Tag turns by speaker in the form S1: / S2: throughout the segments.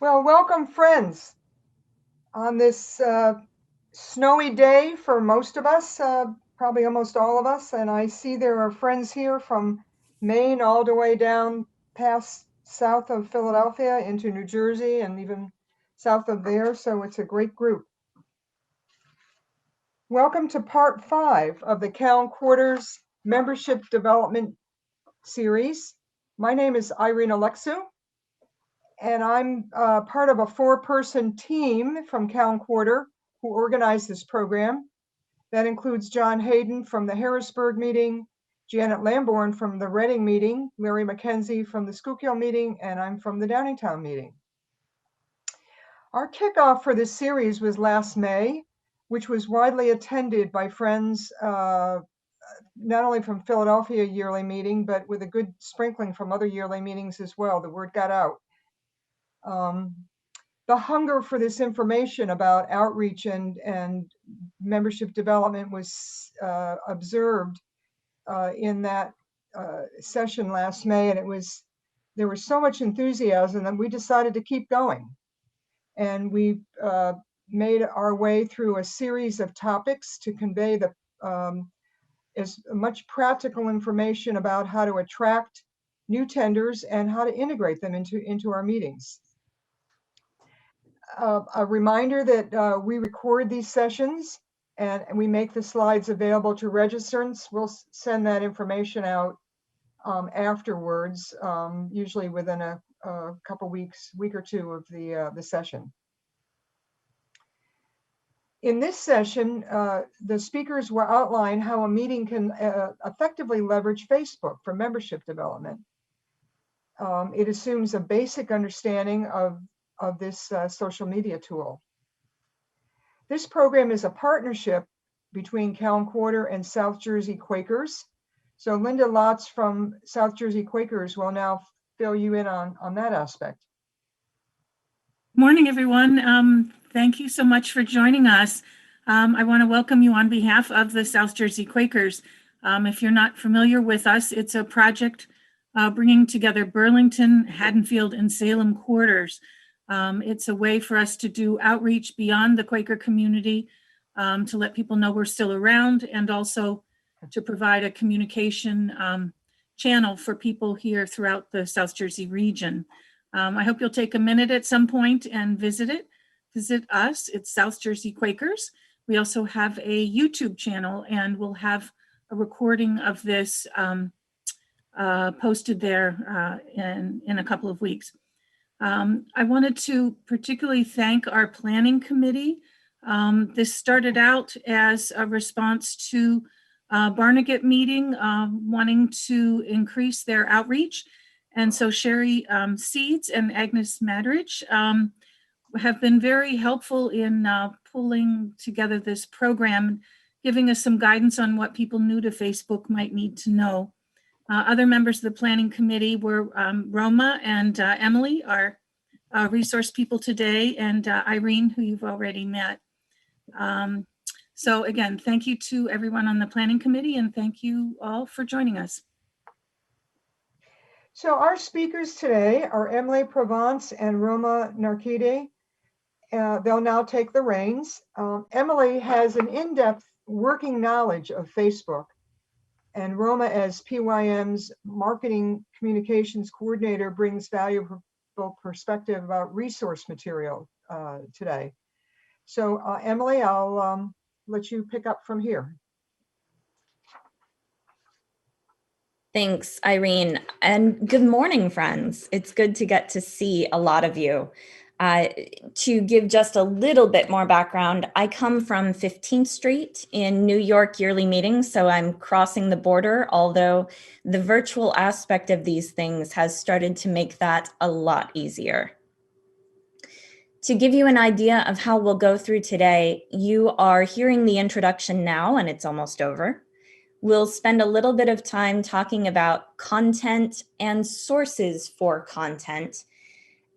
S1: Well, welcome friends on this snowy day for most of us, probably almost all of us. And I see there are friends here from Maine all the way down past south of Philadelphia into New Jersey and even south of there. So it's a great group. Welcome to part 5 of the Caln Quarters Membership Development Series. My name is Irene Alexu, and I'm part of a 4-person team from Caln Quarter who organized this program. That includes John Hayden from the Harrisburg meeting, Janet Lamborn from the Reading meeting, Larry McKenzie from the Schuylkill meeting, and I'm from the Downingtown meeting. Our kickoff for this series was last May, which was widely attended by friends not only from Philadelphia yearly meeting, but with a good sprinkling from other yearly meetings as well. The word got out. The hunger for this information about outreach and membership development was observed in that session last May, and there was so much enthusiasm that we decided to keep going. And we made our way through a series of topics to convey as much practical information about how to attract new tenders and how to integrate them into our meetings. A reminder that we record these sessions and we make the slides available to registrants. We'll send that information out afterwards, usually within a couple weeks, week or two of the session. In this session, the speakers will outline how a meeting can effectively leverage Facebook for membership development. It assumes a basic understanding of this social media tool. This program is a partnership between Caln Quarter and South Jersey Quakers. So Linda Lotz from South Jersey Quakers will now fill you in on that aspect.
S2: Morning, everyone. Thank you so much for joining us. I want to welcome you on behalf of the South Jersey Quakers. If you're not familiar with us, it's a project bringing together Burlington, Haddonfield, and Salem quarters. It's a way for us to do outreach beyond the Quaker community, to let people know we're still around, and also to provide a communication channel for people here throughout the South Jersey region. I hope you'll take a minute at some point and visit us. It's South Jersey Quakers. We also have a YouTube channel, and we'll have a recording of this posted there in a couple of weeks. I wanted to particularly thank our planning committee. This started out as a response to Barnegat meeting, wanting to increase their outreach. And so Sherry Seeds and Agnes Madridge have been very helpful in pulling together this program, giving us some guidance on what people new to Facebook might need to know. Other members of the planning committee were Roma and Emily, our resource people today, and Irene, who you've already met. So again, thank you to everyone on the planning committee, and thank you all for joining us.
S1: So our speakers today are Emily Provance and Roma Narkhede. They'll now take the reins. Emily has an in-depth working knowledge of Facebook, and Roma, as PYM's marketing communications coordinator, brings valuable perspective about resource material today. So Emily, I'll let you pick up from here.
S3: Thanks, Irene, and good morning, friends. It's good to get to see a lot of you. To give just a little bit more background, I come from 15th Street in New York yearly meetings, so I'm crossing the border, although the virtual aspect of these things has started to make that a lot easier. To give you an idea of how we'll go through today, you are hearing the introduction now, and it's almost over. We'll spend a little bit of time talking about content and sources for content,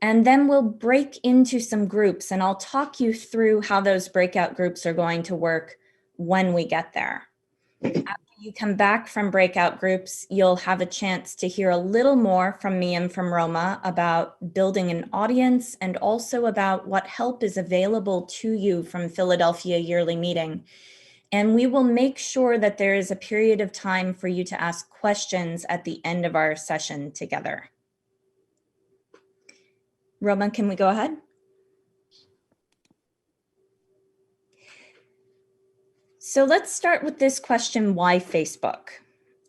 S3: and then we'll break into some groups, and I'll talk you through how those breakout groups are going to work when we get there. After you come back from breakout groups, you'll have a chance to hear a little more from me and from Roma about building an audience and also about what help is available to you from Philadelphia Yearly Meeting. And we will make sure that there is a period of time for you to ask questions at the end of our session together. Roma, can we go ahead? So let's start with this question, why Facebook?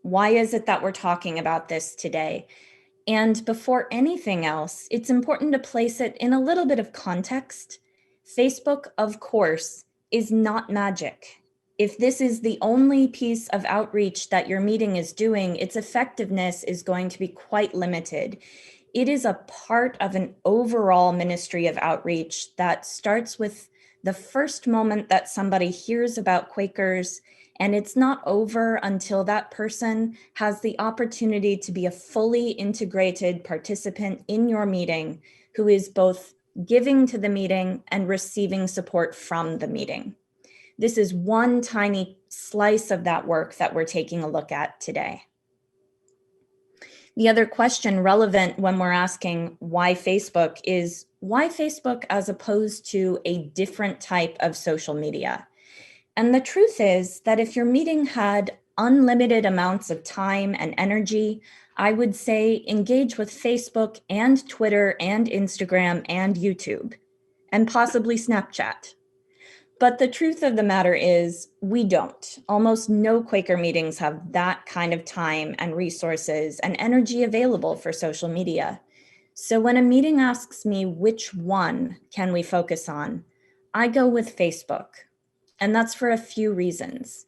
S3: Why is it that we're talking about this today? And before anything else, it's important to place it in a little bit of context. Facebook, of course, is not magic. If this is the only piece of outreach that your meeting is doing, its effectiveness is going to be quite limited. It is a part of an overall ministry of outreach that starts with the first moment that somebody hears about Quakers, and it's not over until that person has the opportunity to be a fully integrated participant in your meeting who is both giving to the meeting and receiving support from the meeting. This is one tiny slice of that work that we're taking a look at today. The other question relevant when we're asking why Facebook is why Facebook as opposed to a different type of social media? And the truth is that if your meeting had unlimited amounts of time and energy, I would say engage with Facebook and Twitter and Instagram and YouTube and possibly Snapchat. But the truth of the matter is we don't. Almost no Quaker meetings have that kind of time and resources and energy available for social media. So when a meeting asks me which one can we focus on, I go with Facebook. And that's for a few reasons.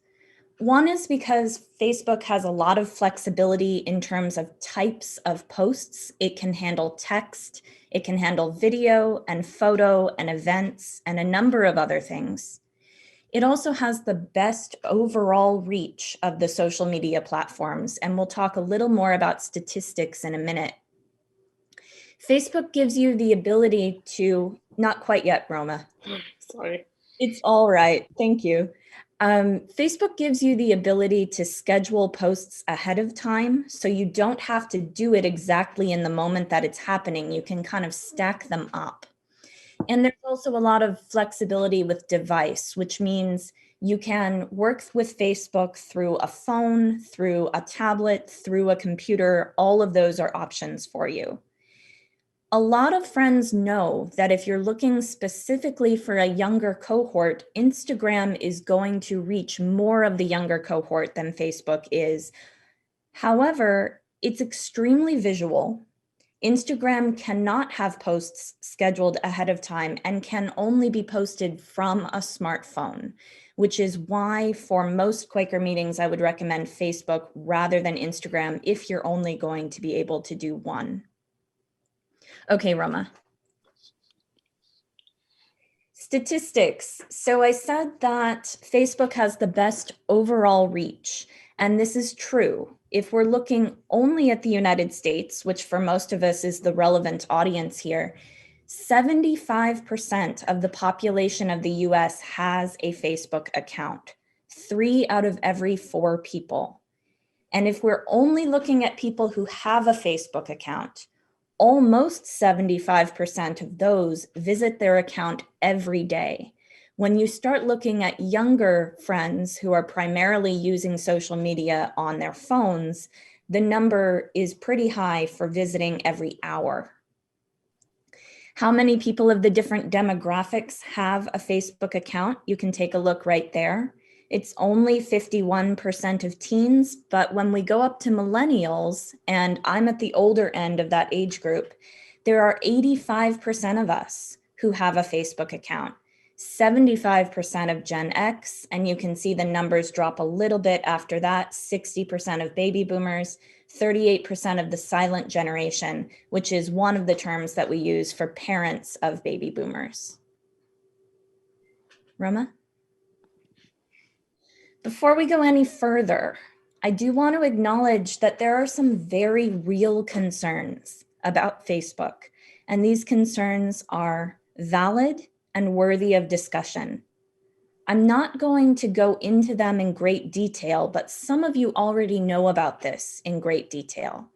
S3: One is because Facebook has a lot of flexibility in terms of types of posts. It can handle text, it can handle video and photo and events and a number of other things. It also has the best overall reach of the social media platforms, and we'll talk a little more about statistics in a minute. Facebook gives you the ability to, not quite yet, Roma.
S4: Sorry.
S3: It's all right, thank you. Facebook gives you the ability to schedule posts ahead of time, so you don't have to do it exactly in the moment that it's happening. You can kind of stack them up. And there's also a lot of flexibility with device, which means you can work with Facebook through a phone, through a tablet, through a computer. All of those are options for you. A lot of friends know that if you're looking specifically for a younger cohort, Instagram is going to reach more of the younger cohort than Facebook is. However, it's extremely visual. Instagram cannot have posts scheduled ahead of time and can only be posted from a smartphone, which is why for most Quaker meetings, I would recommend Facebook rather than Instagram if you're only going to be able to do one. Okay, Roma. Statistics. So I said that Facebook has the best overall reach, and this is true. If we're looking only at the United States, which for most of us is the relevant audience here, 75% of the population of the US has a Facebook account, 3 out of every 4 people. And if we're only looking at people who have a Facebook account, almost 75% of those visit their account every day. When you start looking at younger friends who are primarily using social media on their phones, the number is pretty high for visiting every hour. How many people of the different demographics have a Facebook account? You can take a look right there. It's only 51% of teens, but when we go up to millennials, and I'm at the older end of that age group, there are 85% of us who have a Facebook account, 75% of Gen X, and you can see the numbers drop a little bit after that, 60% of baby boomers, 38% of the silent generation, which is one of the terms that we use for parents of baby boomers. Roma? Before we go any further, I do want to acknowledge that there are some very real concerns about Facebook, and these concerns are valid and worthy of discussion. I'm not going to go into them in great detail, but some of you already know about this in great detail.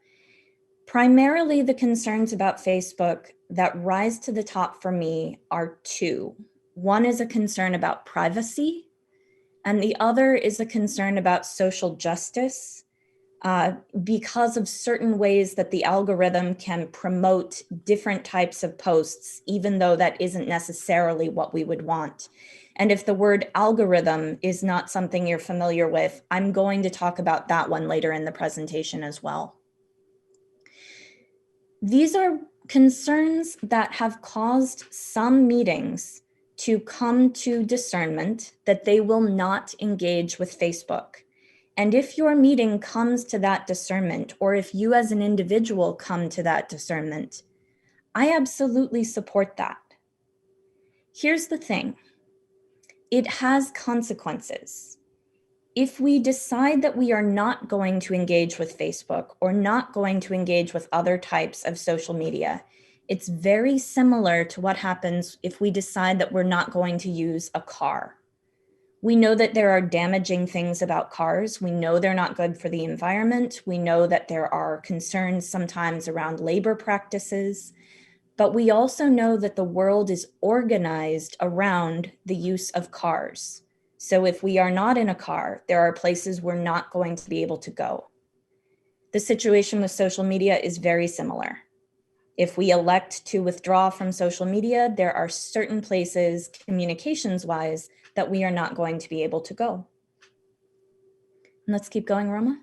S3: Primarily, the concerns about Facebook that rise to the top for me are two. One is a concern about privacy, and the other is a concern about social justice, because of certain ways that the algorithm can promote different types of posts, even though that isn't necessarily what we would want. And if the word algorithm is not something you're familiar with, I'm going to talk about that one later in the presentation as well. These are concerns that have caused some meetings to come to discernment that they will not engage with Facebook. And if your meeting comes to that discernment, or if you as an individual come to that discernment, I absolutely support that. Here's the thing. It has consequences. If we decide that we are not going to engage with Facebook or not going to engage with other types of social media, it's very similar to what happens if we decide that we're not going to use a car. We know that there are damaging things about cars. We know they're not good for the environment. We know that there are concerns sometimes around labor practices, but we also know that the world is organized around the use of cars. So if we are not in a car, there are places we're not going to be able to go. The situation with social media is very similar. If we elect to withdraw from social media, there are certain places, communications-wise, that we are not going to be able to go. And let's keep going, Roma.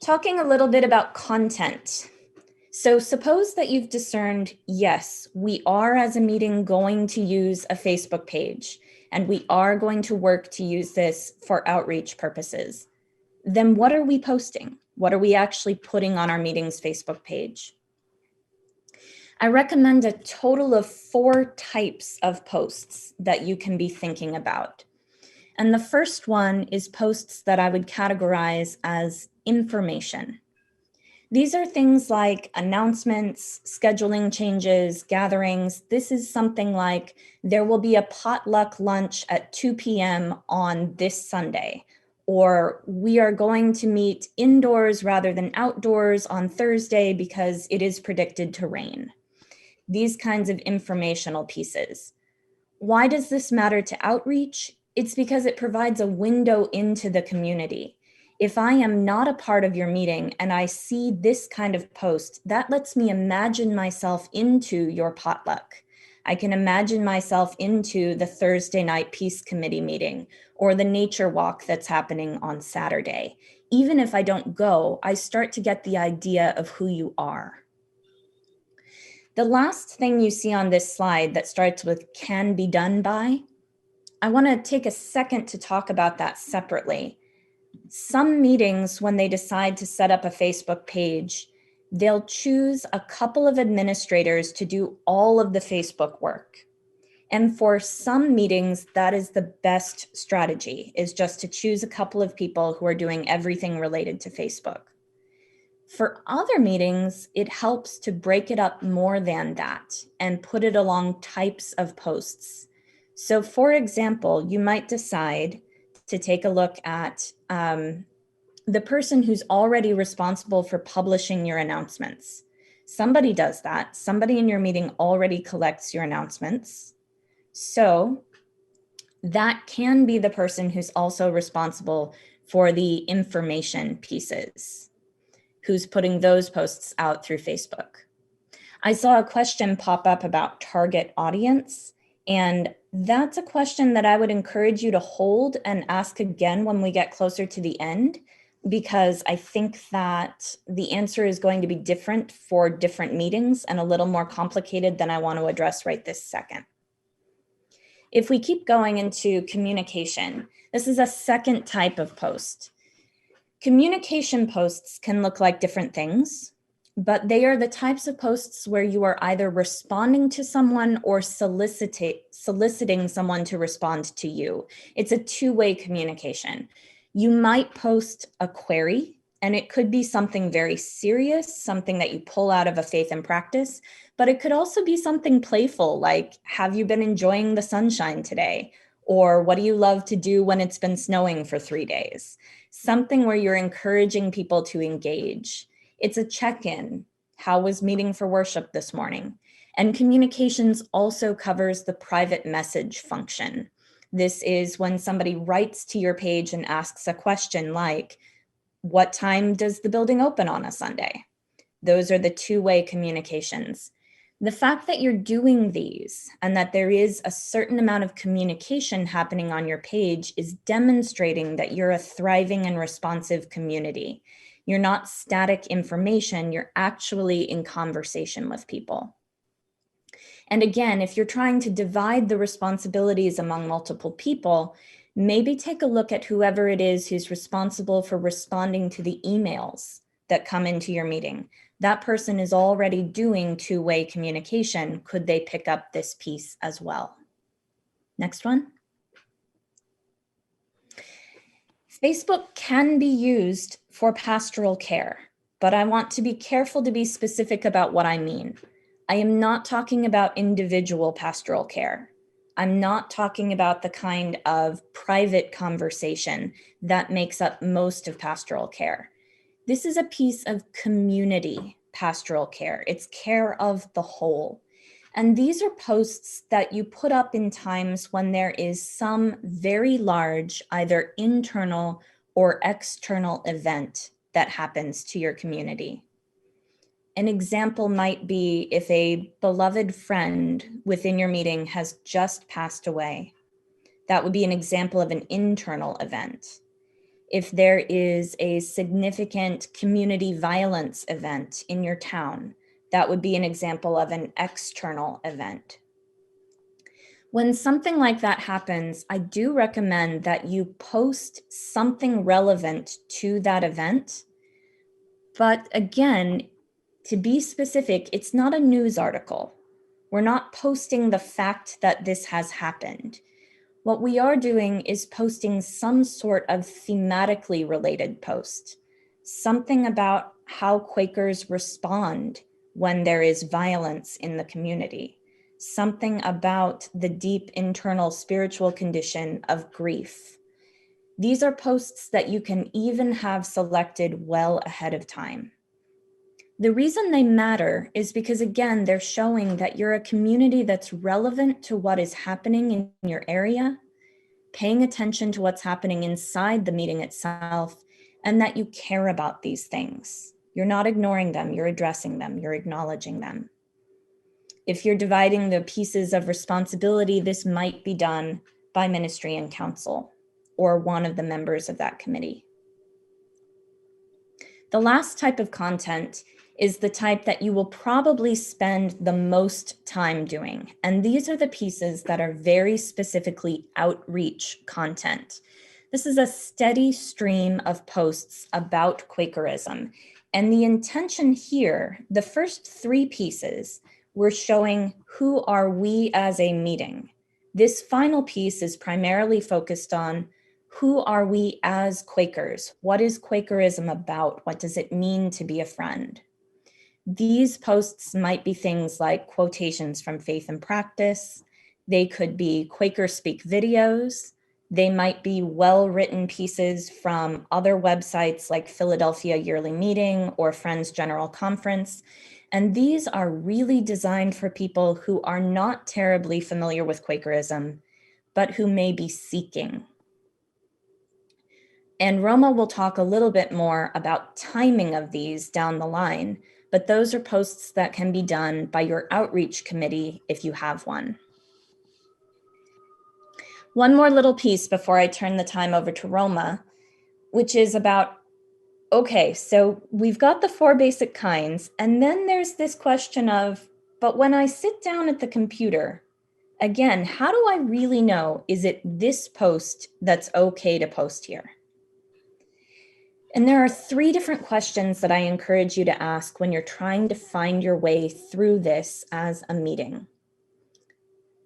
S3: Talking a little bit about content. So suppose that you've discerned, yes, we are as a meeting going to use a Facebook page, and we are going to work to use this for outreach purposes. Then what are we posting? What are we actually putting on our meeting's Facebook page? I recommend a total of 4 types of posts that you can be thinking about. And the first one is posts that I would categorize as information. These are things like announcements, scheduling changes, gatherings. This is something like, there will be a potluck lunch at 2 p.m. on this Sunday, or we are going to meet indoors rather than outdoors on Thursday because it is predicted to rain. These kinds of informational pieces. Why does this matter to outreach? It's because it provides a window into the community. If I am not a part of your meeting and I see this kind of post, that lets me imagine myself into your potluck. I can imagine myself into the Thursday night Peace Committee meeting or the nature walk that's happening on Saturday. Even if I don't go, I start to get the idea of who you are. The last thing you see on this slide that starts with can be done by, I want to take a second to talk about that separately. Some meetings, when they decide to set up a Facebook page, they'll choose a couple of administrators to do all of the Facebook work. And for some meetings, that is the best strategy, is just to choose a couple of people who are doing everything related to Facebook. For other meetings, it helps to break it up more than that and put it along types of posts. So for example, you might decide to take a look at the person who's already responsible for publishing your announcements. Somebody does that. Somebody in your meeting already collects your announcements. So that can be the person who's also responsible for the information pieces, who's putting those posts out through Facebook. I saw a question pop up about target audience, and that's a question that I would encourage you to hold and ask again when we get closer to the end, because I think that the answer is going to be different for different meetings and a little more complicated than I want to address right this second. If we keep going into communication, this is a second type of post. Communication posts can look like different things, but they are the types of posts where you are either responding to someone or soliciting someone to respond to you. It's a two-way communication. You might post a query, and it could be something very serious, something that you pull out of a faith and practice, but it could also be something playful, like, have you been enjoying the sunshine today? Or what do you love to do when it's been snowing for 3 days? Something where you're encouraging people to engage. It's a check-in. How was meeting for worship this morning? And communications also covers the private message function. This is when somebody writes to your page and asks a question like, what time does the building open on a Sunday? Those are the two-way communications. The fact that you're doing these and that there is a certain amount of communication happening on your page is demonstrating that you're a thriving and responsive community. You're not static information, you're actually in conversation with people. And again, if you're trying to divide the responsibilities among multiple people, maybe take a look at whoever it is who's responsible for responding to the emails that come into your meeting. That person is already doing two-way communication. Could they pick up this piece as well? Next one. Facebook can be used for pastoral care, but I want to be careful to be specific about what I mean. I am not talking about individual pastoral care. I'm not talking about the kind of private conversation that makes up most of pastoral care. This is a piece of community pastoral care. It's care of the whole. And these are posts that you put up in times when there is some very large, either internal or external event that happens to your community. An example might be if a beloved friend within your meeting has just passed away. That would be an example of an internal event. If there is a significant community violence event in your town, that would be an example of an external event. When something like that happens, I do recommend that you post something relevant to that event. But again, to be specific, it's not a news article. We're not posting the fact that this has happened. What we are doing is posting some sort of thematically related post, something about how Quakers respond when there is violence in the community, something about the deep internal spiritual condition of grief. These are posts that you can even have selected well ahead of time. The reason they matter is because, again, they're showing that you're a community that's relevant to what is happening in your area, paying attention to what's happening inside the meeting itself, and that you care about these things. You're not ignoring them, you're addressing them, you're acknowledging them. If you're dividing the pieces of responsibility, this might be done by ministry and council or one of the members of that committee. The last type of content is the type that you will probably spend the most time doing. And these are the pieces that are very specifically outreach content. This is a steady stream of posts about Quakerism. And the intention here, the first three pieces, we're showing who are we as a meeting. This final piece is primarily focused on who are we as Quakers? What is Quakerism about? What does it mean to be a friend? These posts might be things like quotations from Faith and Practice. They could be Quaker Speak videos. They might be well-written pieces from other websites like Philadelphia Yearly Meeting or Friends General Conference. And these are really designed for people who are not terribly familiar with Quakerism, but who may be seeking. And Roma will talk a little bit more about timing of these down the line, but those are posts that can be done by your outreach committee if you have one. One more little piece before I turn the time over to Roma, which is about, okay, so we've got the four basic kinds, and then there's this question of, but when I sit down at the computer, again, how do I really know, is it this post that's okay to post here? And there are three different questions that I encourage you to ask when you're trying to find your way through this as a meeting.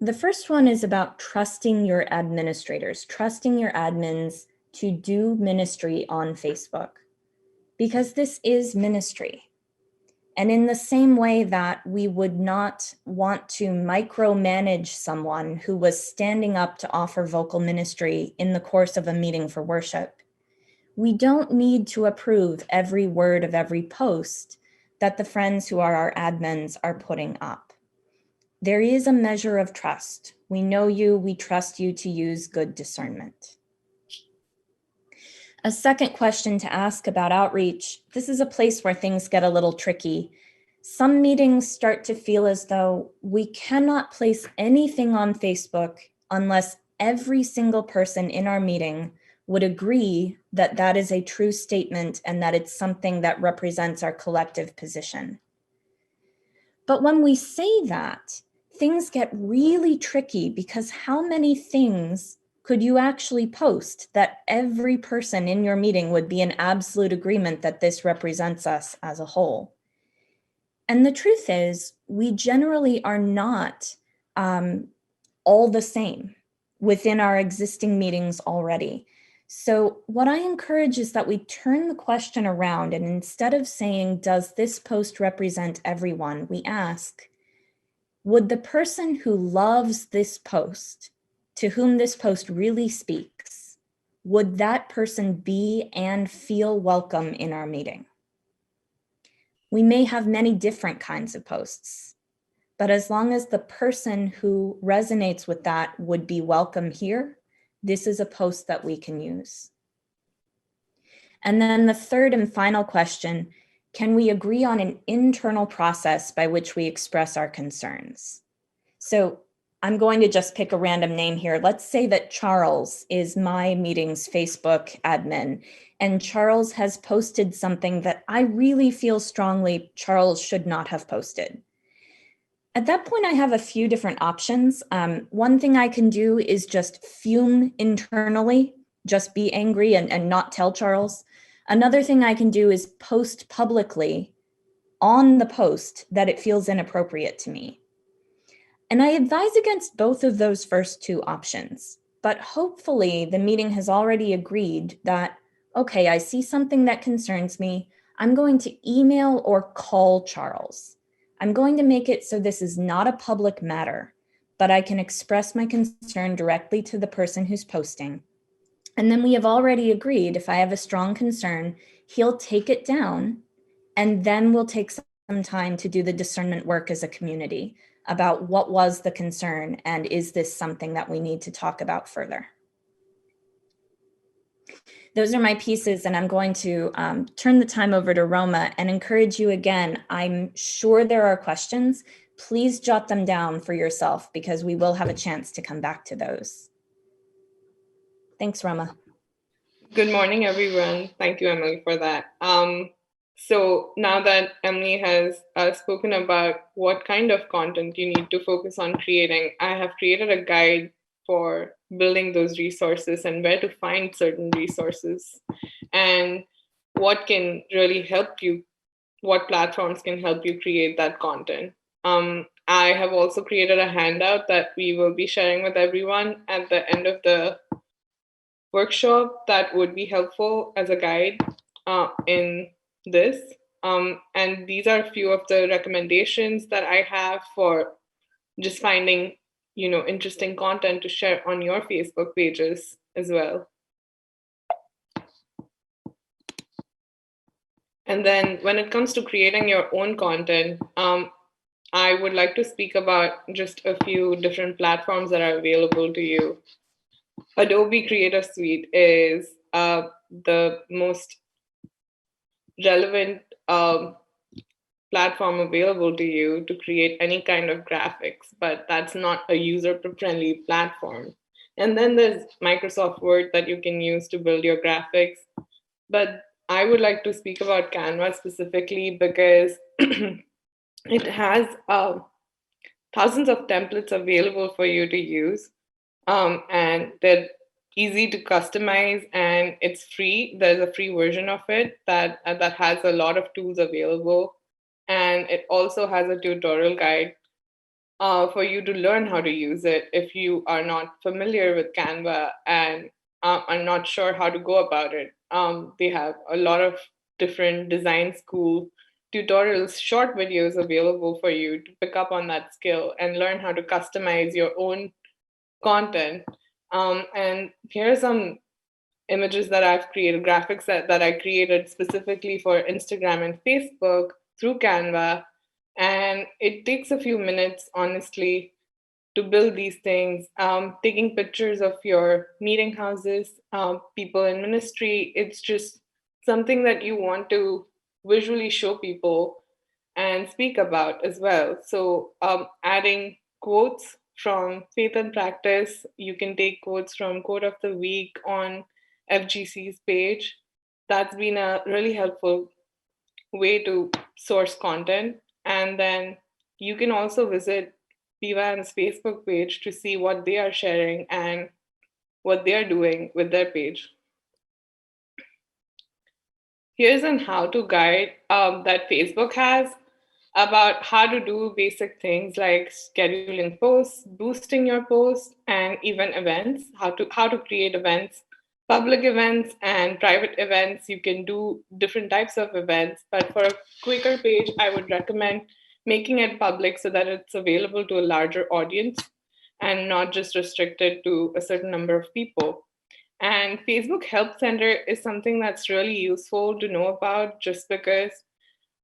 S3: The first one is about trusting your administrators, trusting your admins to do ministry on Facebook, because this is ministry. And in the same way that we would not want to micromanage someone who was standing up to offer vocal ministry in the course of a meeting for worship, we don't need to approve every word of every post that the friends who are our admins are putting up. There is a measure of trust. We know you, we trust you to use good discernment. A second question to ask about outreach. This is a place where things get a little tricky. Some meetings start to feel as though we cannot place anything on Facebook unless every single person in our meeting would agree that that is a true statement and that it's something that represents our collective position. But when we say that, things get really tricky because how many things could you actually post that every person in your meeting would be in absolute agreement that this represents us as a whole? And the truth is, we generally are not all the same within our existing meetings already. So what I encourage is that we turn the question around, and instead of saying, does this post represent everyone? We ask, would the person who loves this post, to whom this post really speaks, would that person be and feel welcome in our meeting? We may have many different kinds of posts, but as long as the person who resonates with that would be welcome here, this is a post that we can use. And then the third and final question, can we agree on an internal process by which we express our concerns? So I'm going to just pick a random name here. Let's say that Charles is my meeting's Facebook admin, and Charles has posted something that I really feel strongly Charles should not have posted. At that point, I have a few different options. One thing I can do is just fume internally, just be angry and not tell Charles. Another thing I can do is post publicly on the post that it feels inappropriate to me. And I advise against both of those first two options, but hopefully the meeting has already agreed that, okay, I see something that concerns me. I'm going to email or call Charles. I'm going to make it so this is not a public matter, but I can express my concern directly to the person who's posting. And then we have already agreed, if I have a strong concern, he'll take it down, and then we'll take some time to do the discernment work as a community about what was the concern and is this something that we need to talk about further. Those are my pieces, and I'm going to turn the time over to Roma and encourage you again. I'm sure there are questions. Please jot them down for yourself because we will have a chance to come back to those. Thanks, Roma.
S4: Good morning, everyone. Thank you, Emily, for that. So now that Emily has spoken about what kind of content you need to focus on creating, I have created a guide for building those resources and where to find certain resources and what can really help you, what platforms can help you create that content. I have also created a handout that we will be sharing with everyone at the end of the workshop that would be helpful as a guide in this. And these are a few of the recommendations that I have for just finding, interesting content to share on your Facebook pages as well. And then when it comes to creating your own content, I would like to speak about just a few different platforms that are available to you. Adobe Creative Suite is the most relevant platform available to you to create any kind of graphics, but that's not a user-friendly platform. And then there's Microsoft Word that you can use to build your graphics. But I would like to speak about Canva specifically because it has thousands of templates available for you to use. And they're easy to customize and it's free. There's a free version of it that has a lot of tools available. And it also has a tutorial guide for you to learn how to use it if you are not familiar with Canva and are not sure how to go about it. They have a lot of different design school tutorials, short videos available for you to pick up on that skill and learn how to customize your own content. And here are some images that I've created, graphics that I created specifically for Instagram and Facebook through Canva. And it takes a few minutes, honestly, to build these things. Taking pictures of your meeting houses, people in ministry, it's just something that you want to visually show people and speak about as well. So adding quotes from Faith and Practice, you can take quotes from Quote of the Week on FGC's page. That's been a really helpful way to source content. And then you can also visit Provance Facebook page to see what they are sharing and what they are doing with their page. Here's an how-to guide that Facebook has about how to do basic things like scheduling posts, boosting your posts, and even events, how to create events, public events and private events. You can do different types of events, but for a Quaker page, I would recommend making it public so that it's available to a larger audience and not just restricted to a certain number of people. And Facebook Help Center is something that's really useful to know about, just because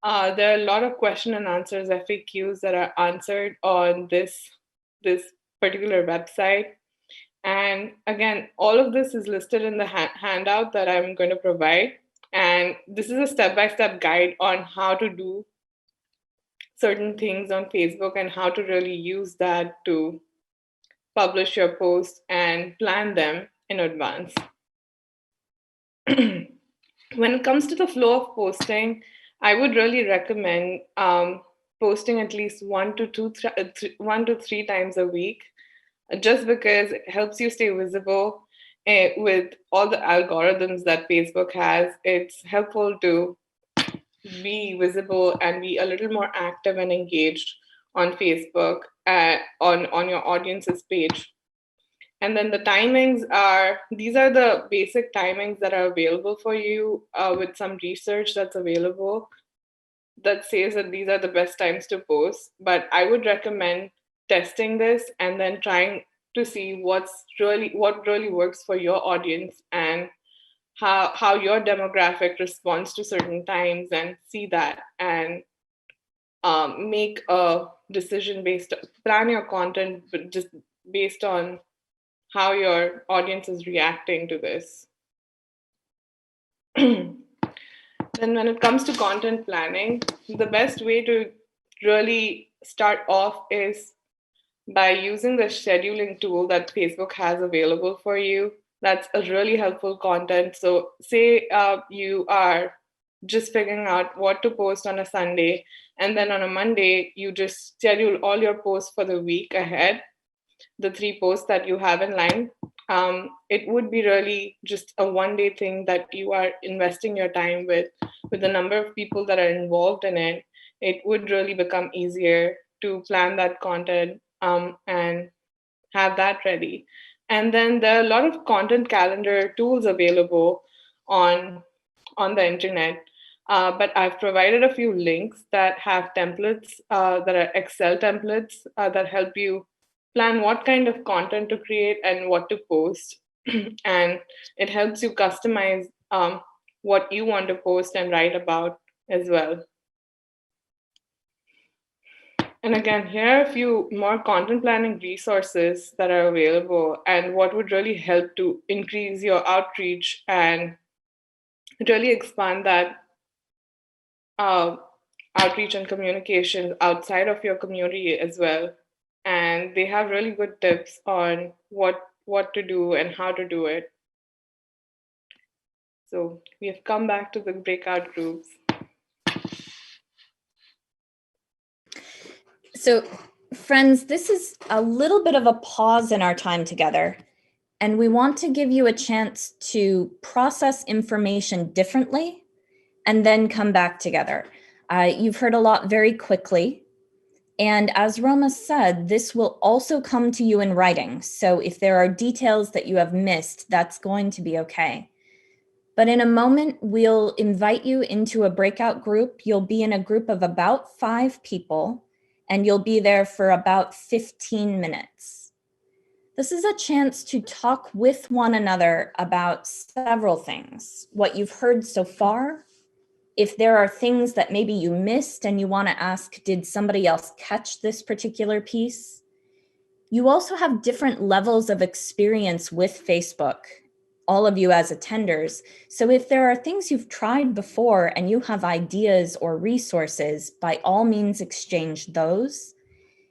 S4: there are a lot of question and answers, FAQs, that are answered on this particular website. And again, all of this is listed in the handout that I'm going to provide. And this is a step-by-step guide on how to do certain things on Facebook and how to really use that to publish your posts and plan them in advance. When it comes to the flow of posting, I would really recommend posting at least 1 to 3 times a week, just because it helps you stay visible. With all the algorithms that Facebook has, it's helpful to be visible and be a little more active and engaged on Facebook, on your audience's page. And then the timings these are the basic timings that are available for you with some research that's available that says that these are the best times to post. But I would recommend testing this and then trying to see what really works for your audience and how your demographic responds to certain times, and see that and make a decision plan your content just based on how your audience is reacting to this. Then when it comes to content planning, the best way to really start off is by using the scheduling tool that Facebook has available for you. That's a really helpful content. So say you are just figuring out what to post on a Sunday, and then on a Monday, you just schedule all your posts for the week ahead, the 3 posts that you have in line. It would be really just a one-day thing that you are investing your time with the number of people that are involved in it. It would really become easier to plan that content and have that ready. And then there are a lot of content calendar tools available on the internet. But I've provided a few links that have templates that are Excel templates that help you plan what kind of content to create and what to post. And it helps you customize what you want to post and write about as well. And again, here are a few more content planning resources that are available and what would really help to increase your outreach and really expand that outreach and communication outside of your community as well. And they have really good tips on what to do and how to do it. So we have come back to the breakout groups.
S3: So, friends, this is a little bit of a pause in our time together, and we want to give you a chance to process information differently and then come back together. You've heard a lot very quickly. And as Roma said, this will also come to you in writing. So if there are details that you have missed, that's going to be okay. But in a moment, we'll invite you into a breakout group. You'll be in a group of about 5 people, and you'll be there for about 15 minutes. This is a chance to talk with one another about several things, what you've heard so far. If there are things that maybe you missed and you want to ask, did somebody else catch this particular piece? You also have different levels of experience with Facebook, all of you as attenders. So if there are things you've tried before and you have ideas or resources, by all means exchange those.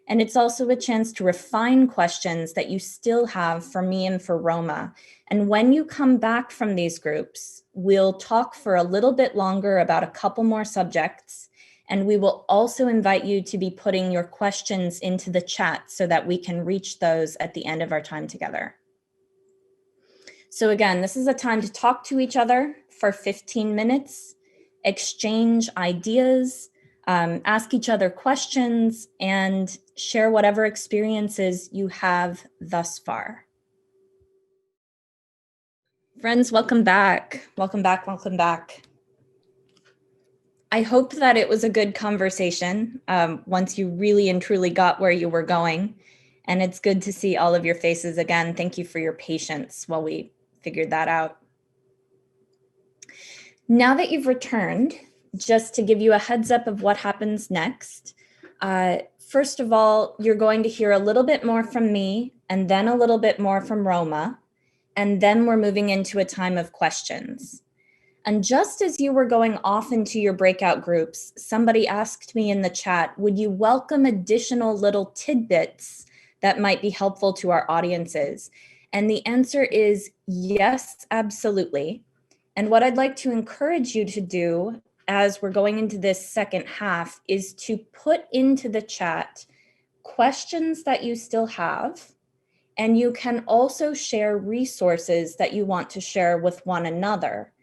S3: And it's also a chance to refine questions that you still have for me and for Roma. And when you come back from these groups, we'll talk for a little bit longer about a couple more subjects. And we will also invite you to be putting your questions into the chat so that we can reach those at the end of our time together. So again, this is a time to talk to each other for 15 minutes, exchange ideas, ask each other questions, and share whatever experiences you have thus far. Friends, welcome back. Welcome back, welcome back. I hope that it was a good conversation once you really and truly got where you were going. And it's good to see all of your faces again. Thank you for your patience while we figured that out. Now that you've returned, just to give you a heads up of what happens next, first of all, you're going to hear a little bit more from me and then a little bit more from Roma, and then we're moving into a time of questions. And just as you were going off into your breakout groups, somebody asked me in the chat, would you welcome additional little tidbits that might be helpful to our audiences? And the answer is yes, absolutely. And what I'd like to encourage you to do as we're going into this second half is to put into the chat questions that you still have. And you can also share resources that you want to share with one another.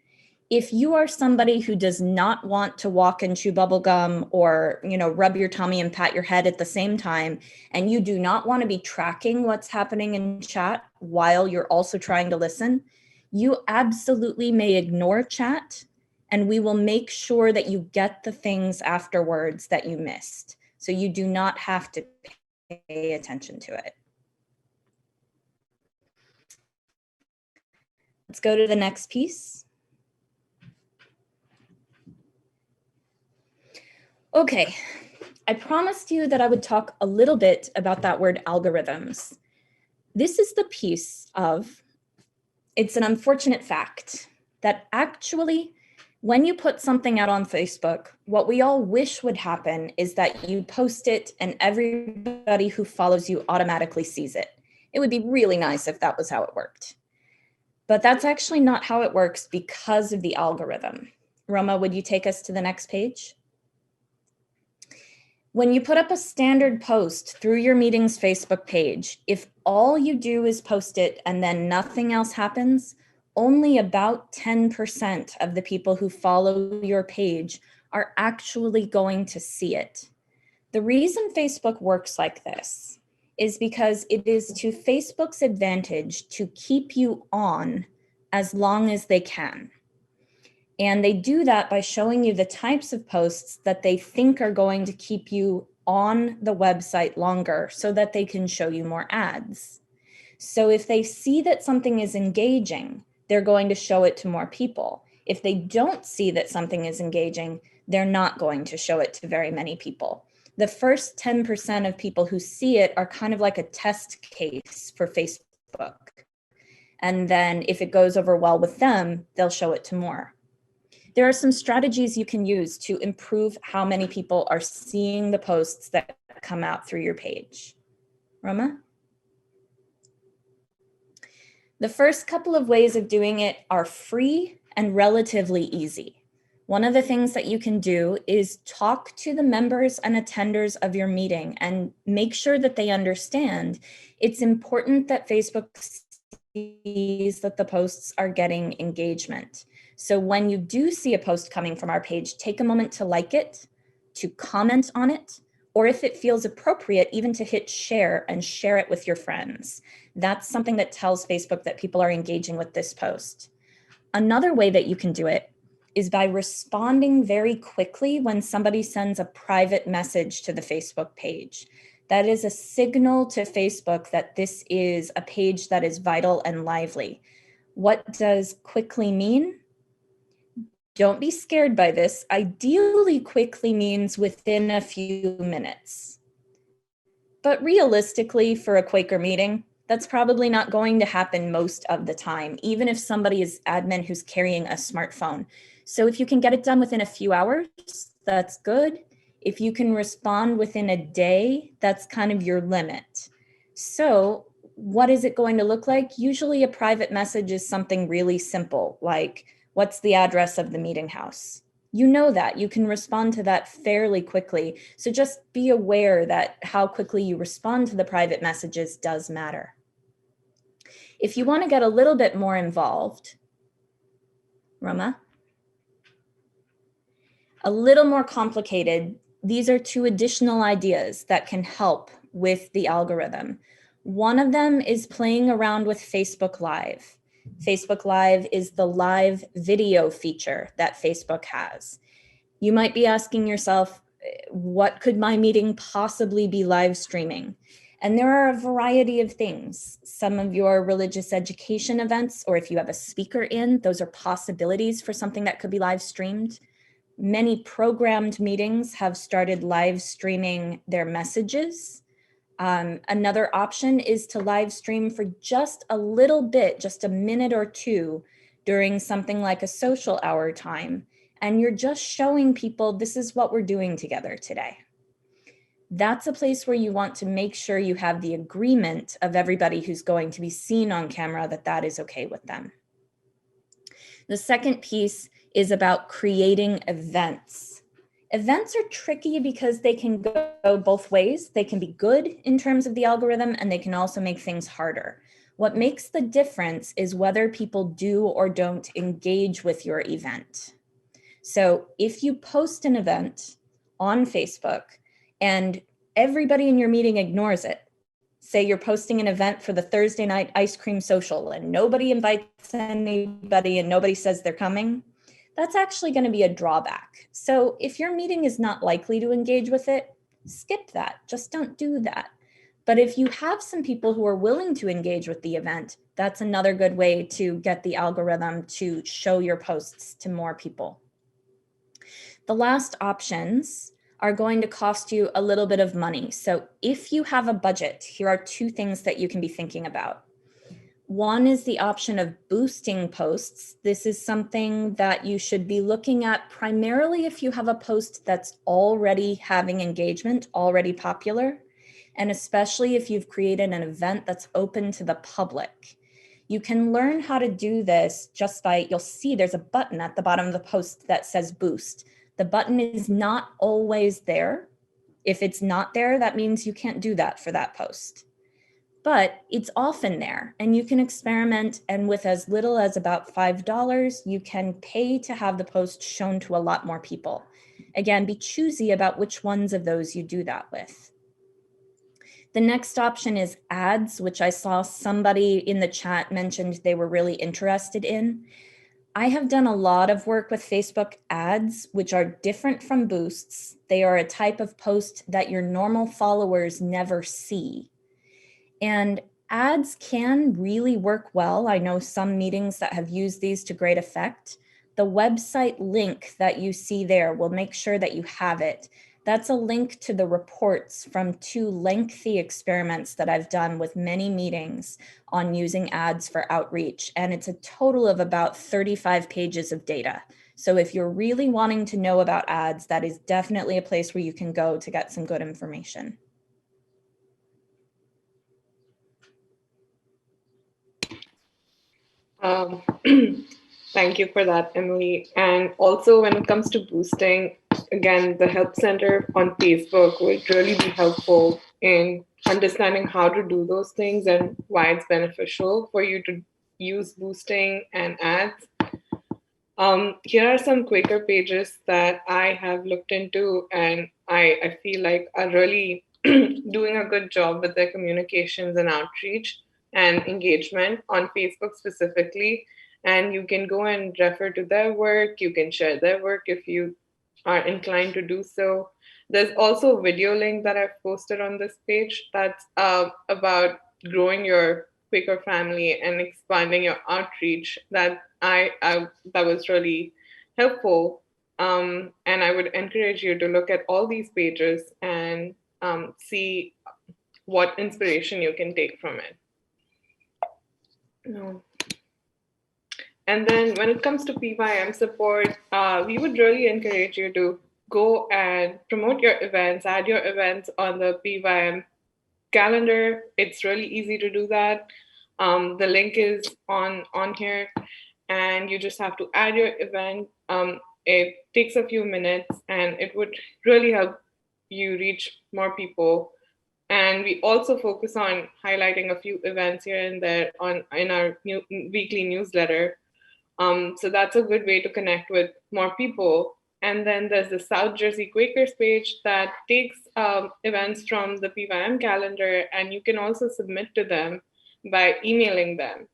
S3: If you are somebody who does not want to walk and chew bubble gum or, rub your tummy and pat your head at the same time, and you do not want to be tracking what's happening in chat while you're also trying to listen, you absolutely may ignore chat, and we will make sure that you get the things afterwards that you missed. So you do not have to pay attention to it. Let's go to the next piece. Okay, I promised you that I would talk a little bit about that word algorithms. This is the piece of, it's an unfortunate fact that actually, when you put something out on Facebook, what we all wish would happen is that you post it and everybody who follows you automatically sees it. It would be really nice if that was how it worked. But that's actually not how it works because of the algorithm. Roma, would you take us to the next page? When you put up a standard post through your meeting's Facebook page, if all you do is post it and then nothing else happens, only about 10% of the people who follow your page are actually going to see it. The reason Facebook works like this is because it is to Facebook's advantage to keep you on as long as they can. And they do that by showing you the types of posts that they think are going to keep you on the website longer so that they can show you more ads. So if they see that something is engaging, they're going to show it to more people. If they don't see that something is engaging, they're not going to show it to very many people. The first 10% of people who see it are kind of like a test case for Facebook. And then if it goes over well with them, they'll show it to more. There are some strategies you can use to improve how many people are seeing the posts that come out through your page. Roma? The first couple of ways of doing it are free and relatively easy. One of the things that you can do is talk to the members and attenders of your meeting and make sure that they understand it's important that Facebook sees that the posts are getting engagement. So when you do see a post coming from our page, take a moment to like it, to comment on it, or if it feels appropriate, even to hit share and share it with your friends. That's something that tells Facebook that people are engaging with this post. Another way that you can do it is by responding very quickly when somebody sends a private message to the Facebook page. That is a signal to Facebook that this is a page that is vital and lively. What does quickly mean? Don't be scared by this. Ideally, quickly means within a few minutes. But realistically, for a Quaker meeting, that's probably not going to happen most of the time, even if somebody is admin who's carrying a smartphone. So if you can get it done within a few hours, that's good. If you can respond within a day, that's kind of your limit. So what is it going to look like? Usually a private message is something really simple, like, what's the address of the meeting house? You know that. You can respond to that fairly quickly. So just be aware that how quickly you respond to the private messages does matter. If you want to get a little bit more involved, Roma, a little more complicated, these are two additional ideas that can help with the algorithm. One of them is playing around with Facebook Live. Facebook Live is the live video feature that Facebook has. You might be asking yourself, what could my meeting possibly be live streaming? And there are a variety of things. Some of your religious education events, or if you have a speaker in, those are possibilities for something that could be live streamed. Many programmed meetings have started live streaming their messages. Another option is to live stream for just a little bit, just a minute or two during something like a social hour time. And you're just showing people this is what we're doing together today. That's a place where you want to make sure you have the agreement of everybody who's going to be seen on camera that that is okay with them. The second piece is about creating events. Events are tricky because they can go both ways. They can be good in terms of the algorithm, and they can also make things harder. What makes the difference is whether people do or don't engage with your event. So if you post an event on Facebook and everybody in your meeting ignores it, say you're posting an event for the Thursday night ice cream social and nobody invites anybody and nobody says they're coming, that's actually going to be a drawback. So if your meeting is not likely to engage with it, skip that. Just don't do that. But if you have some people who are willing to engage with the event, that's another good way to get the algorithm to show your posts to more people. The last options are going to cost you a little bit of money. So if you have a budget, here are two things that you can be thinking about. One is the option of boosting posts. This is something that you should be looking at primarily if you have a post that's already having engagement, already popular, and especially if you've created an event that's open to the public. You can learn how to do this just by, you'll see there's a button at the bottom of the post that says boost. The button is not always there. If it's not there, that means you can't do that for that post. But it's often there, and you can experiment, and with as little as about $5, you can pay to have the post shown to a lot more people. Again, be choosy about which ones of those you do that with. The next option is ads, which I saw somebody in the chat mentioned they were really interested in. I have done a lot of work with Facebook ads, which are different from boosts. They are a type of post that your normal followers never see. And ads can really work well. I know some meetings that have used these to great effect. The website link that you see there will make sure that you have it. That's a link to the reports from 2 lengthy experiments that I've done with many meetings on using ads for outreach. And it's a total of about 35 pages of data. So if you're really wanting to know about ads, that is definitely a place where you can go to get some good information.
S4: Thank you for that, Emily. And also when it comes to boosting, again, the help center on Facebook would really be helpful in understanding how to do those things and why it's beneficial for you to use boosting and ads. Here are some Quaker pages that I have looked into and I feel like are really doing a good job with their communications and outreach and engagement on Facebook specifically. and you can go and refer to their work. You can share their work if you are inclined to do so. There's also a video link that I've posted on this page that's about growing your Quaker family and expanding your outreach that that was really helpful. And I would encourage you to look at all these pages and see what inspiration you can take from it. And then when it comes to PYM support, we would really encourage you to go and promote your events, add your events on the PYM calendar. It's really easy to do that. The link is on here, and you just have to add your event. It takes a few minutes, and it would really help you reach more people. And we also focus on highlighting a few events here and there in our weekly newsletter. So that's a good way to connect with more people. And then there's the South Jersey Quakers page that takes events from the PYM calendar, and you can also submit to them by emailing them.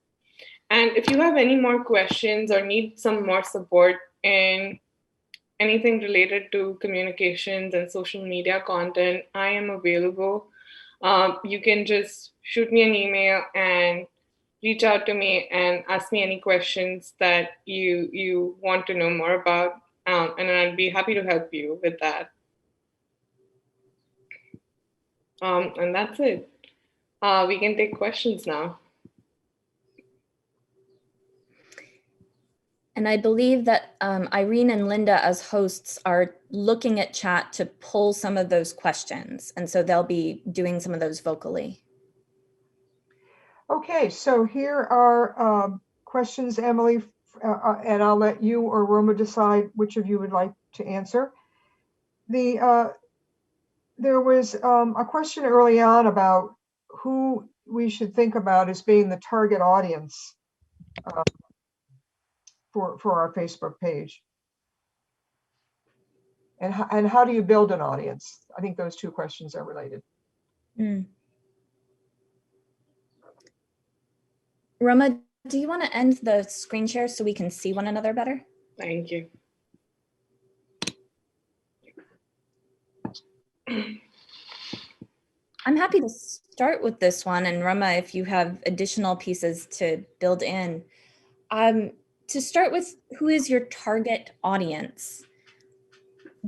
S4: And if you have any more questions or need some more support in anything related to communications and social media content, I am available. You can just shoot me an email and reach out to me and ask me any questions that you want to know more about, and I'd be happy to help you with that. And that's it. We can take questions now.
S3: And I believe that Irene and Linda as hosts are looking at chat to pull some of those questions. And so they'll be doing some of those vocally.
S1: Okay, so here are questions, Emily, and I'll let you or Roma decide which of you would like to answer. There was a question early on about who we should think about as being the target audience for our Facebook page. And how do you build an audience? I think those two questions are related.
S3: Roma, do you want to end the screen share so we can see one another better?
S4: Thank you.
S3: I'm happy to start with this one. And Roma, if you have additional pieces to build in. To start with, who is your target audience?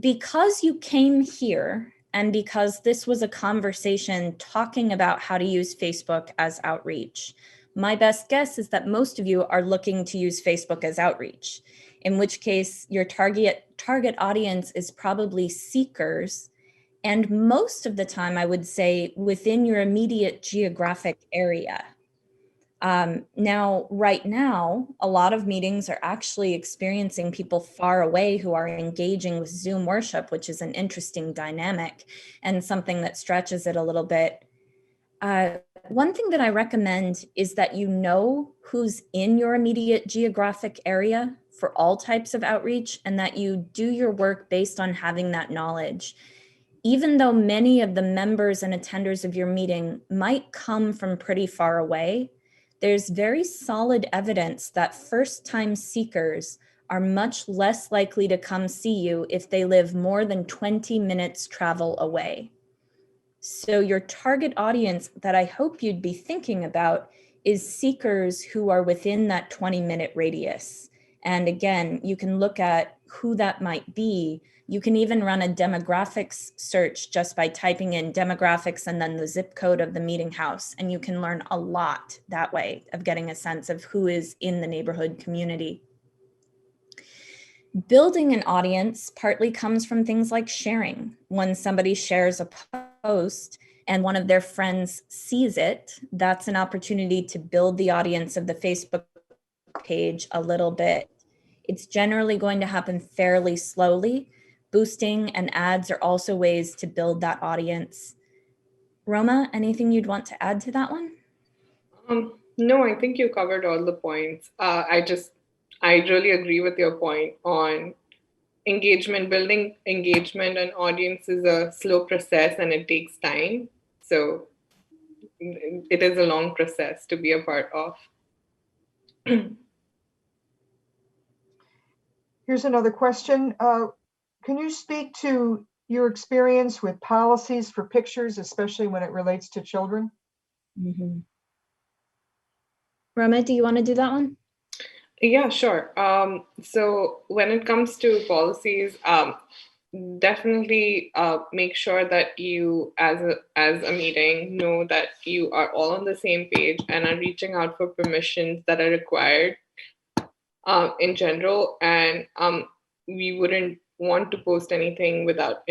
S3: Because you came here and because this was a conversation talking about how to use Facebook as outreach, my best guess is that most of you are looking to use Facebook as outreach, in which case your target audience is probably seekers. And most of the time, I would say within your immediate geographic area. Now, right now, a lot of meetings are actually experiencing people far away who are engaging with Zoom worship, which is an interesting dynamic and something that stretches it a little bit. One thing that I recommend is that you know who's in your immediate geographic area for all types of outreach, and that you do your work based on having that knowledge. Even though many of the members and attenders of your meeting might come from pretty far away, there's very solid evidence that first-time seekers are much less likely to come see you if they live more than 20 minutes travel away. So your target audience that I hope you'd be thinking about is seekers who are within that 20-minute radius. And again, you can look at who that might be. You can even run a demographics search just by typing in demographics and then the zip code of the meeting house. And you can learn a lot that way of getting a sense of who is in the neighborhood community. Building an audience partly comes from things like sharing. When somebody shares a post and one of their friends sees it, that's an opportunity to build the audience of the Facebook page a little bit. It's generally going to happen fairly slowly. Boosting and ads are also ways to build that audience. Roma, anything you'd want to add to that one?
S4: No, I think you covered all the points. I really agree with your point on engagement. Building engagement and audience is a slow process and it takes time. So it is a long process to be a part of.
S1: Here's another question. Can you speak to your experience with policies for pictures, especially when it relates to children?
S3: Mhm. Roma, do you want to do that one?
S4: Yeah, sure. So when it comes to policies, definitely make sure that you, as a meeting, know that you are all on the same page and are reaching out for permissions that are required in general. And we wouldn't want to post anything without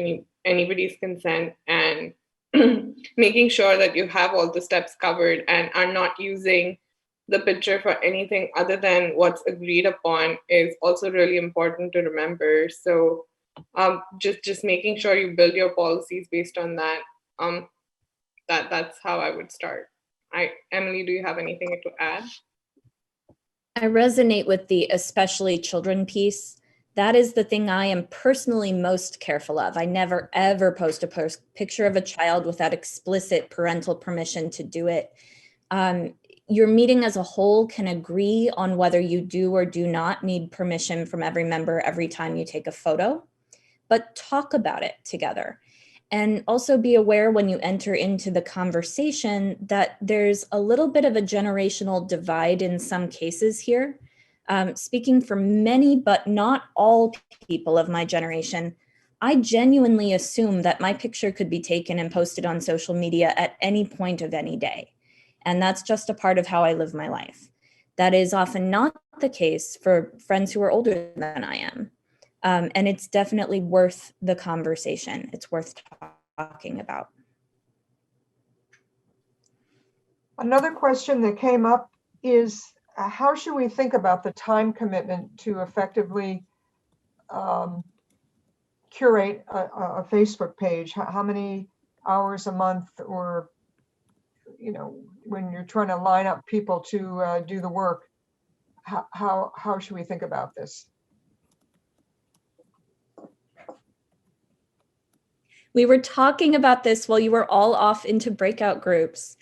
S4: anybody's consent, and making sure that you have all the steps covered and are not using the picture for anything other than what's agreed upon is also really important to remember. So just making sure you build your policies based on that. That's how I would start. Emily, do you have anything to add?
S3: I resonate with the especially children piece. That is the thing I am personally most careful of. I never ever post a picture of a child without explicit parental permission to do it. Your meeting as a whole can agree on whether you do or do not need permission from every member every time you take a photo, but talk about it together. And also be aware when you enter into the conversation that there's a little bit of a generational divide in some cases here. Speaking for many, but not all people of my generation, I genuinely assume that my picture could be taken and posted on social media at any point of any day. And that's just a part of how I live my life. That is often not the case for friends who are older than I am. And it's definitely worth the conversation. It's worth talking about.
S1: Another question that came up is how should we think about the time commitment to effectively curate a Facebook page? How many hours a month, or, you know, when you're trying to line up people to do the work, how should we think about this?
S3: We were talking about this while you were all off into breakout groups.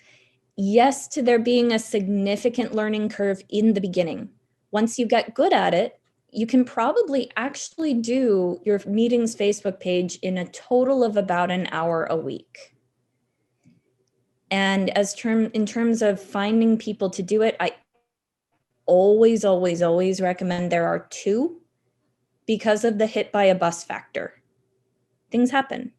S3: Yes, to there being a significant learning curve in the beginning. Once you get good at it, you can probably actually do your meetings Facebook page in a total of about an hour a week. And in terms of finding people to do it, I always recommend there are two, because of the hit by a bus factor. Things happen.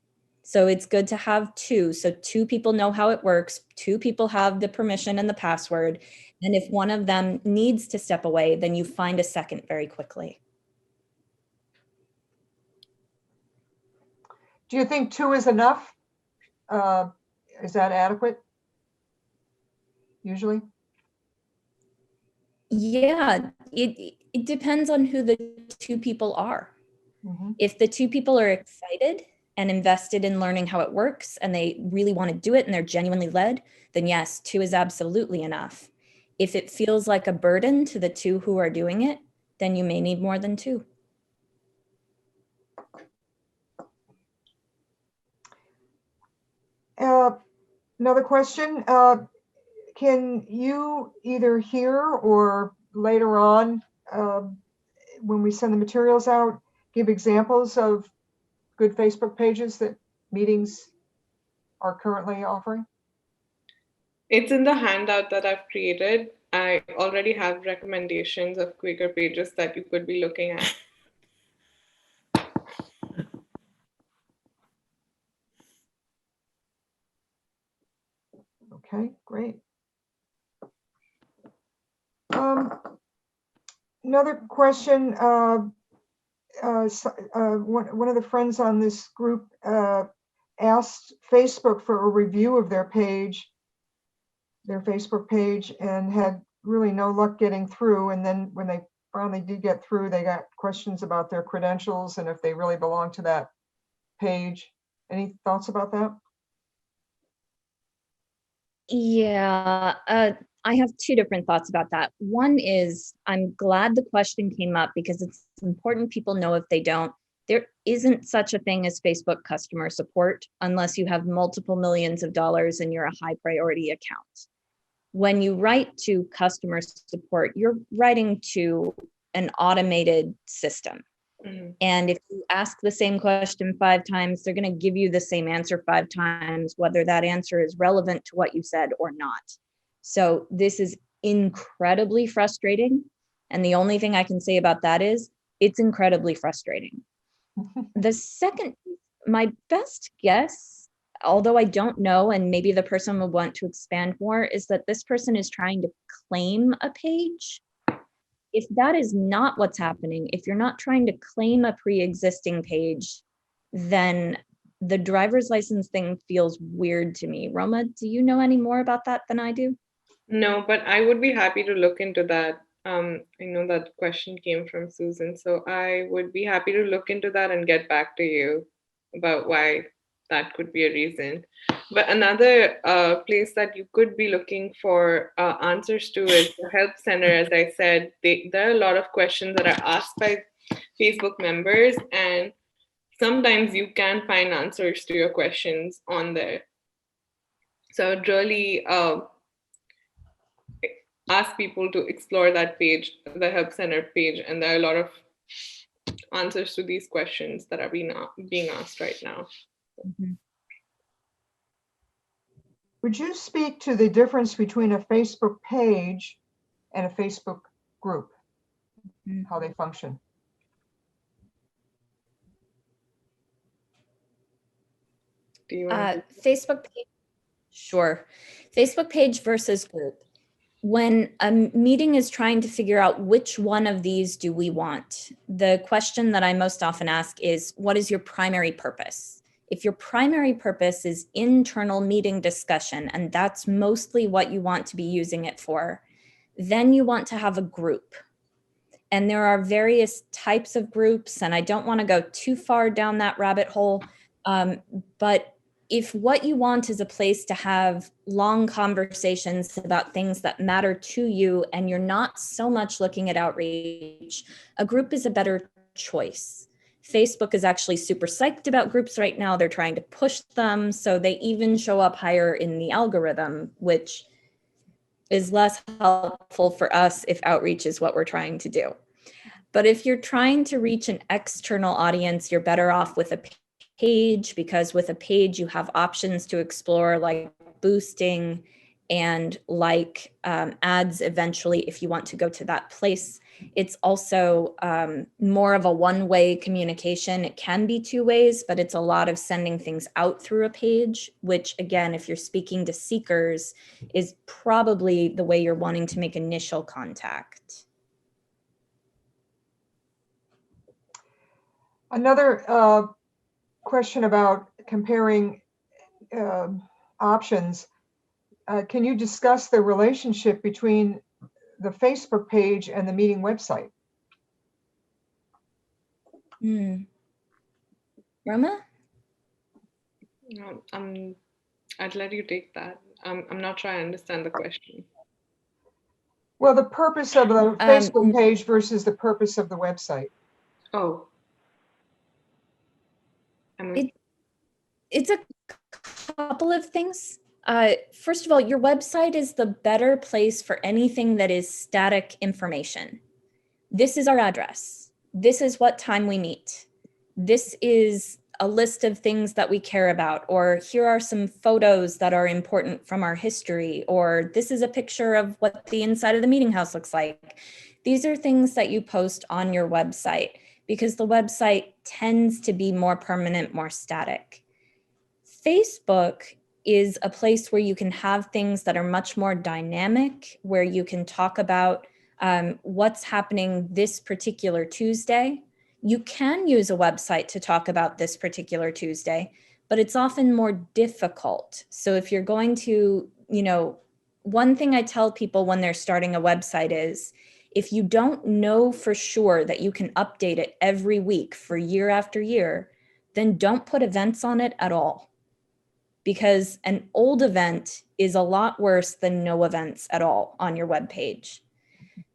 S3: So it's good to have two. So two people know how it works. Two people have the permission and the password. And if one of them needs to step away, then you find a second very quickly.
S1: Do you think two is enough? Is that adequate? Usually?
S3: Yeah, it depends on who the two people are.
S1: Mm-hmm.
S3: If the two people are excited and invested in learning how it works and they really want to do it and they're genuinely led, then yes, two is absolutely enough. If it feels like a burden to the two who are doing it, then you may need more than two.
S1: Another question. Can you either here or later on, when we send the materials out, give examples of good Facebook pages that meetings are currently offering?
S4: It's in the handout that I've created. I already have recommendations of Quaker pages that you could be looking at.
S1: Okay, great. Another question. One of the friends on this group asked Facebook for a review of their Facebook page, and had really no luck getting through. And then when they finally did get through, they got questions about their credentials and if they really belong to that page. Any thoughts about that?
S3: Yeah, I have two different thoughts about that. One is I'm glad the question came up because it's important people know if they don't. There isn't such a thing as Facebook customer support unless you have multiple millions of dollars and you're a high priority account. When you write to customer support, you're writing to an automated system.
S4: Mhm.
S3: And if you ask the same question 5 times, they're going to give you the same answer 5 times, whether that answer is relevant to what you said or not. So this is incredibly frustrating. And the only thing I can say about that is it's incredibly frustrating. The second, my best guess, although I don't know, and maybe the person will want to expand more, is that this person is trying to claim a page. If that is not what's happening, if you're not trying to claim a pre-existing page, then the driver's license thing feels weird to me. Roma, do you know any more about that than I do?
S4: No, but I would be happy to look into that. I know that question came from Susan, so I would be happy to look into that and get back to you about why that could be a reason. But another place that you could be looking for answers to is the help center. As I said, there are a lot of questions that are asked by Facebook members, and sometimes you can find answers to your questions on there. So I'd really ask people to explore that page, the help center page, and there are a lot of answers to these questions that are being asked right now.
S3: Mhm.
S1: Would you speak to the difference between a Facebook page and a Facebook group, how they function?
S4: Do you want to?
S3: Facebook page, sure. Facebook page versus group. When a meeting is trying to figure out which one of these do we want, the question that I most often ask is, what is your primary purpose? If your primary purpose is internal meeting discussion, and that's mostly what you want to be using it for, then you want to have a group. And there are various types of groups, and I don't want to go too far down that rabbit hole, but if what you want is a place to have long conversations about things that matter to you and you're not so much looking at outreach, a group is a better choice. Facebook is actually super psyched about groups right now. They're trying to push them, so they even show up higher in the algorithm, which is less helpful for us if outreach is what we're trying to do. But if you're trying to reach an external audience, you're better off with a page, because with a page you have options to explore, like boosting and like ads eventually if you want to go to that place. It's also more of a one-way communication. It can be 2 ways, but it's a lot of sending things out through a page, which again, if you're speaking to seekers, is probably the way you're wanting to make initial contact.
S1: Another question about comparing options. Can you discuss the relationship between the Facebook page and the meeting website?
S3: Roma?
S4: I'd let you take that. I'm not sure I understand the question.
S1: Well, the purpose of the Facebook page versus the purpose of the website.
S4: Oh.
S3: It's a couple of things. First of all, your website is the better place for anything that is static information. This is our address. This is what time we meet. This is a list of things that we care about, or here are some photos that are important from our history, or this is a picture of what the inside of the meeting house looks like. These are things that you post on your website because the website tends to be more permanent, more static. Facebook is a place where you can have things that are much more dynamic, where you can talk about what's happening this particular Tuesday. You can use a website to talk about this particular Tuesday, but it's often more difficult. So if you're going to, one thing I tell people when they're starting a website is, if you don't know for sure that you can update it every week for year after year, then don't put events on it at all. Because an old event is a lot worse than no events at all on your webpage.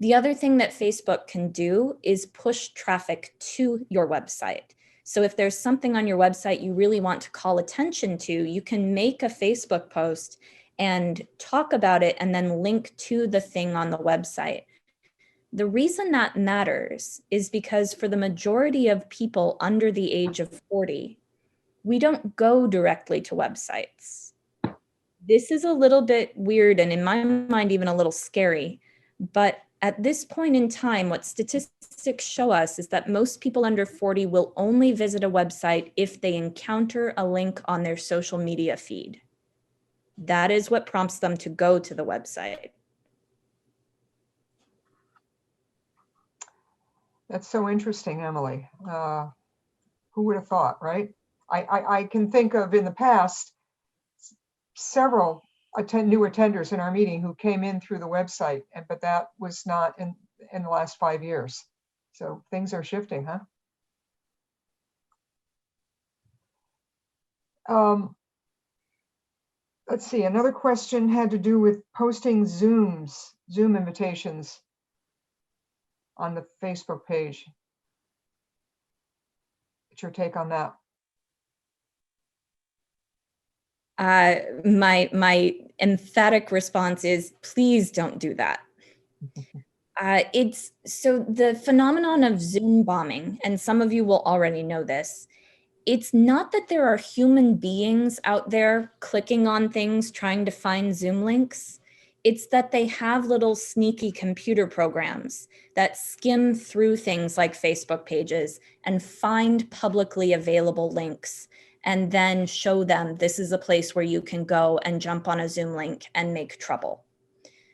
S3: The other thing that Facebook can do is push traffic to your website. So if there's something on your website you really want to call attention to, you can make a Facebook post and talk about it and then link to the thing on the website. The reason that matters is because for the majority of people under the age of 40, we don't go directly to websites. This is a little bit weird and in my mind even a little scary, but at this point in time, what statistics show us is that most people under 40 will only visit a website if they encounter a link on their social media feed. That is what prompts them to go to the website.
S1: That's so interesting, Emily. Who would have thought, right? I can think of in the past several new attenders in our meeting who came in through the website, but that was not in the last 5 years. So things are shifting, huh? Let's see, another question had to do with posting Zoom invitations on the Facebook page. What's your take on that?
S3: My emphatic response is, please don't do that. It's so the phenomenon of Zoom bombing, and some of you will already know this. It's not that there are human beings out there clicking on things trying to find Zoom links. It's that they have little sneaky computer programs that skim through things like Facebook pages and find publicly available links and then show them this is a place where you can go and jump on a Zoom link and make trouble.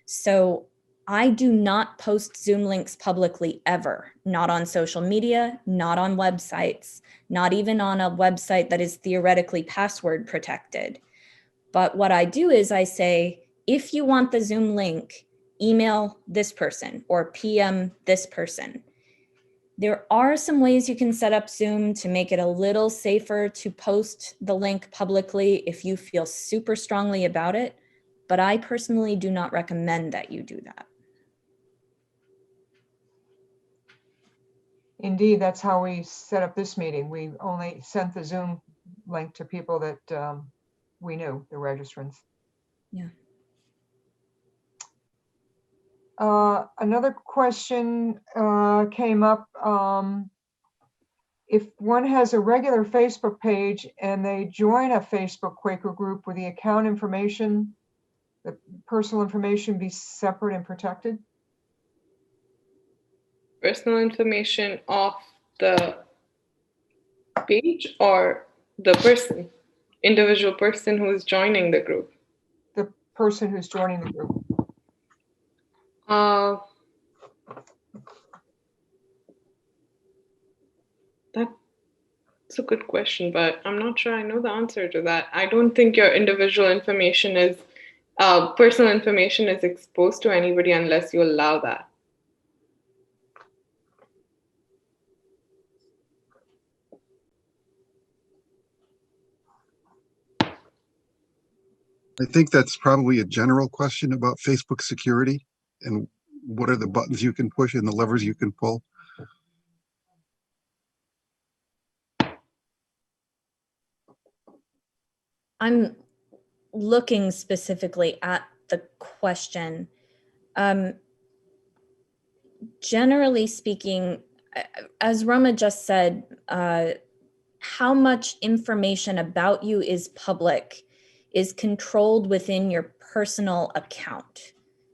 S3: So I do not post Zoom links publicly ever, not on social media, not on websites, not even on a website that is theoretically password protected. But what I do is I say, if you want the Zoom link, email this person or PM this person. There are some ways you can set up Zoom to make it a little safer to post the link publicly if you feel super strongly about it, but I personally do not recommend that you do that.
S1: Indeed, that's how we set up this meeting. We only sent the Zoom link to people that we knew, the registrants.
S3: Yeah.
S1: Another question came up. If one has a regular Facebook page and they join a Facebook Quaker group, with the account information, the personal information be separate and protected?
S4: Personal information of the page or the person, individual person who is joining the group?
S1: The person who's joining the group.
S4: That's a good question, but I'm not sure I know the answer to that. I don't think your individual information is, personal information is exposed to anybody unless you allow that.
S5: I think that's probably a general question about Facebook security and what are the buttons you can push and the levers you can pull.
S3: I'm looking specifically at the question. Generally speaking, as Roma just said, how much information about you is public is controlled within your personal account.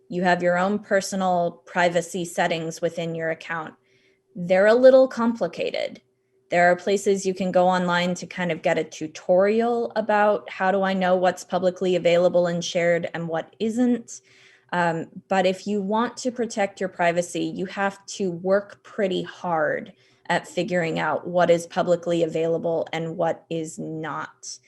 S3: You have your own personal privacy settings within your account. They're a little complicated. There are places you can go online to kind of get a tutorial about how do I know what's publicly available and shared and what isn't. But if you want to protect your privacy, you have to work pretty hard at figuring out what is publicly available and what is not.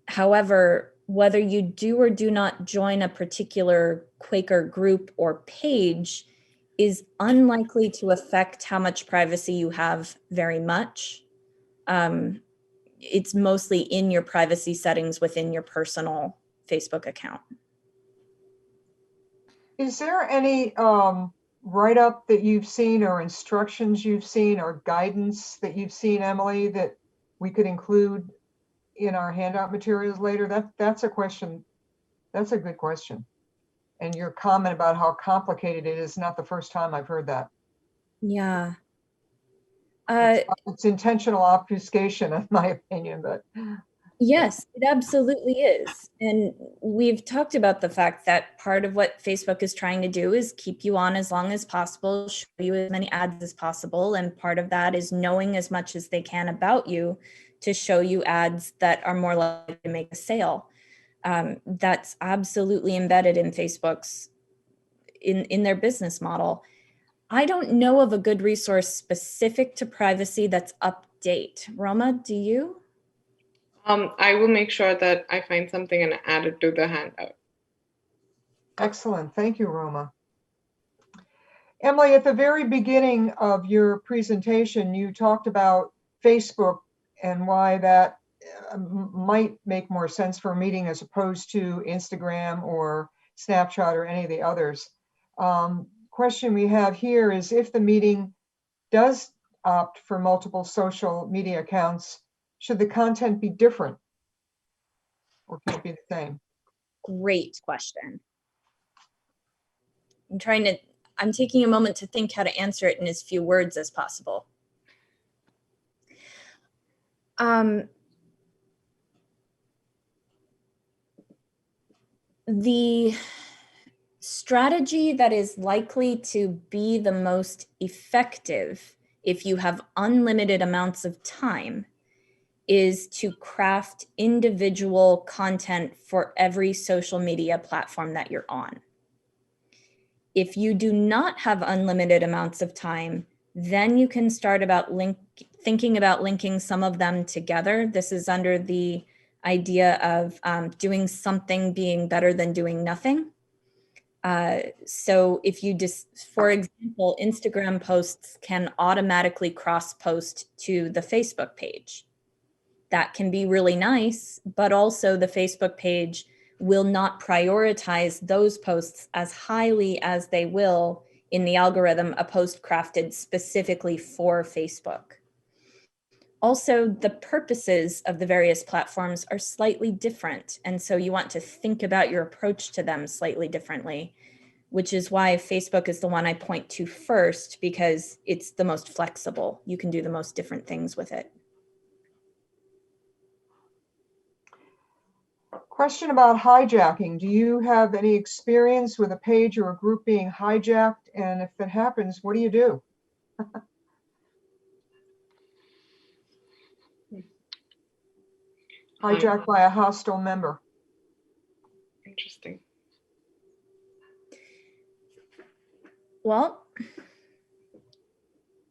S3: However, whether you do or do not join a particular Quaker group or page is unlikely to affect how much privacy you have very much. It's mostly in your privacy settings within your personal Facebook account.
S1: Is there any write-up that you've seen or instructions you've seen or guidance that you've seen, Emily, that we could include in our handout materials later? That's a question. That's a good question. And your comment about how complicated it is not the first time I've heard that.
S3: Yeah.
S1: It's intentional obfuscation, in my opinion, but
S3: Yes, it absolutely is. And we've talked about the fact that part of what Facebook is trying to do is keep you on as long as possible, show you as many ads as possible. And part of that is knowing as much as they can about you to show you ads that are more likely to make a sale. That's absolutely embedded in Facebook's, in their business model. I don't know of a good resource specific to privacy that's update. Roma, do you?
S4: I will make sure that I find something and add it to the handout.
S1: excellent. Thank you, Roma. Emily, at the very beginning of your presentation, you talked about Facebook and why that might make more sense for a meeting as opposed to Instagram or Snapchat or any of the others. Question we have here is if the meeting does opt for multiple social media accounts, should the content be different? Or can it be the same?
S3: Great question. I'm taking a moment to think how to answer it in as few words as possible. The strategy that is likely to be the most effective if you have unlimited amounts of time is to craft individual content for every social media platform that you're on. If you do not have unlimited amounts of time, then you can start thinking about linking some of them together. This is under the idea of doing something being better than doing nothing. So if you for example, Instagram posts can automatically cross-post to the Facebook page. That can be really nice, but also the Facebook page will not prioritize those posts as highly as they will in the algorithm a post crafted specifically for Facebook. Also, the purposes of the various platforms are slightly different, and so you want to think about your approach to them slightly differently, which is why Facebook is the one I point to first, because it's the most flexible. You can do the most different things with it.
S1: Question about hijacking. Do you have any experience with a page or a group being hijacked? And if it happens, what do you do? Hijacked by a hostile member.
S4: Interesting.
S3: Well,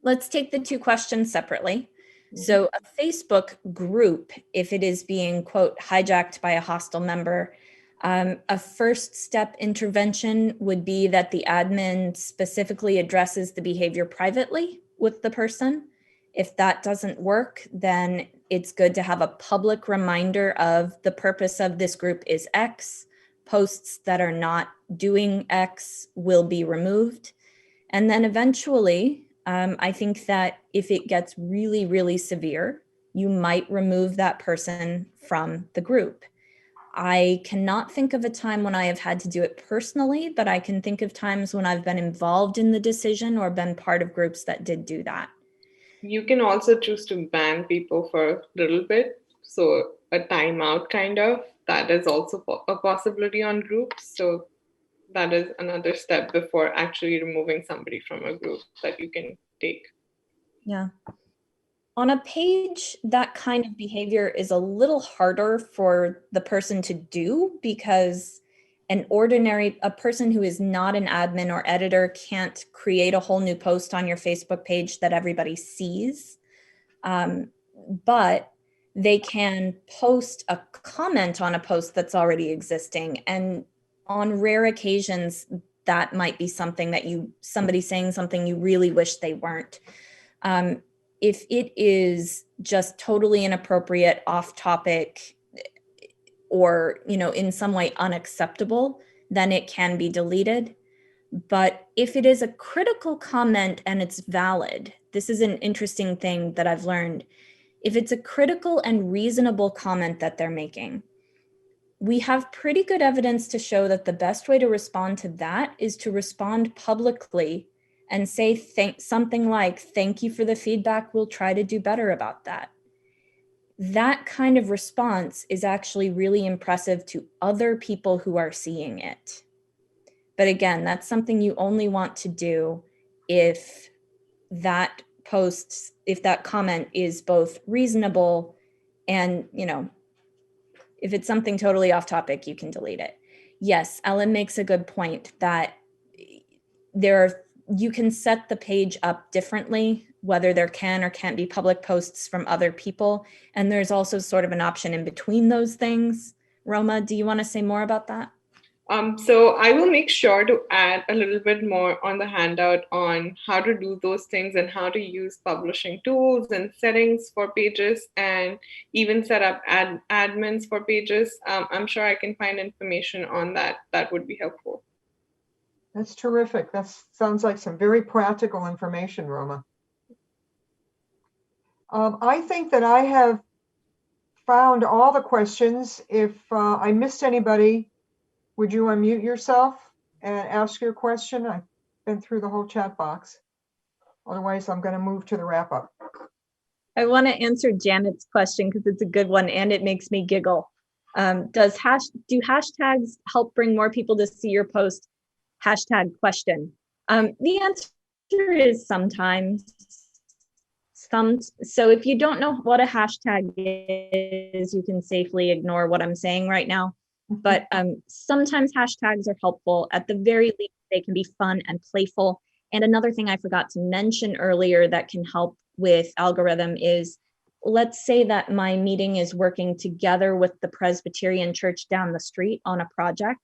S3: let's take the two questions separately. So a Facebook group, if it is being, quote, hijacked by a hostile member, a first step intervention would be that the admin specifically addresses the behavior privately with the person. If that doesn't work, then it's good to have a public reminder of the purpose of this group is X. Posts that are not doing X will be removed. And then eventually, I think that if it gets really, really severe, you might remove that person from the group. I cannot think of a time when I have had to do it personally, but I can think of times when I've been involved in the decision or been part of groups that did do that.
S4: You can also choose to ban people for a little bit. So a timeout kind of, that is also a possibility on groups. So that is another step before actually removing somebody from a group that you can take.
S3: Yeah. On a page, that kind of behavior is a little harder for the person to do because a person who is not an admin or editor can't create a whole new post on your Facebook page that everybody sees. But they can post a comment on a post that's already existing. And on rare occasions, that might be something that somebody saying something you really wish they weren't. If it is just totally inappropriate, off topic, or, in some way unacceptable, then it can be deleted. But if it is a critical comment and it's valid, this is an interesting thing that I've learned. If it's a critical and reasonable comment that they're making, we have pretty good evidence to show that the best way to respond to that is to respond publicly and say something like, thank you for the feedback, we'll try to do better about that. That kind of response is actually really impressive to other people who are seeing it. But again, that's something you only want to do if that post, if that comment is both reasonable and, you know, if it's something totally off topic, you can delete it. Yes, Ellen makes a good point that you can set the page up differently, whether there can or can't be public posts from other people. And there's also sort of an option in between those things. Roma, do you want to say more about that?
S4: So I will make sure to add a little bit more on the handout on how to do those things and how to use publishing tools and settings for pages, and even set up admins for pages. I'm sure I can find information on that. That would be helpful.
S1: That's terrific. That sounds like some very practical information, Roma. I think that I have found all the questions. If I missed anybody, would you unmute yourself and ask your question? I've been through the whole chat box. Otherwise, I'm going to move to the wrap up.
S3: I want to answer Janet's question because it's a good one and it makes me giggle. Do hashtags help bring more people to see your post? Hashtag question. The answer is sometimes. So if you don't know what a hashtag is, you can safely ignore what I'm saying right now. But sometimes hashtags are helpful. At the very least, they can be fun and playful. And another thing I forgot to mention earlier that can help with algorithm is, let's say that my meeting is working together with the Presbyterian church down the street on a project.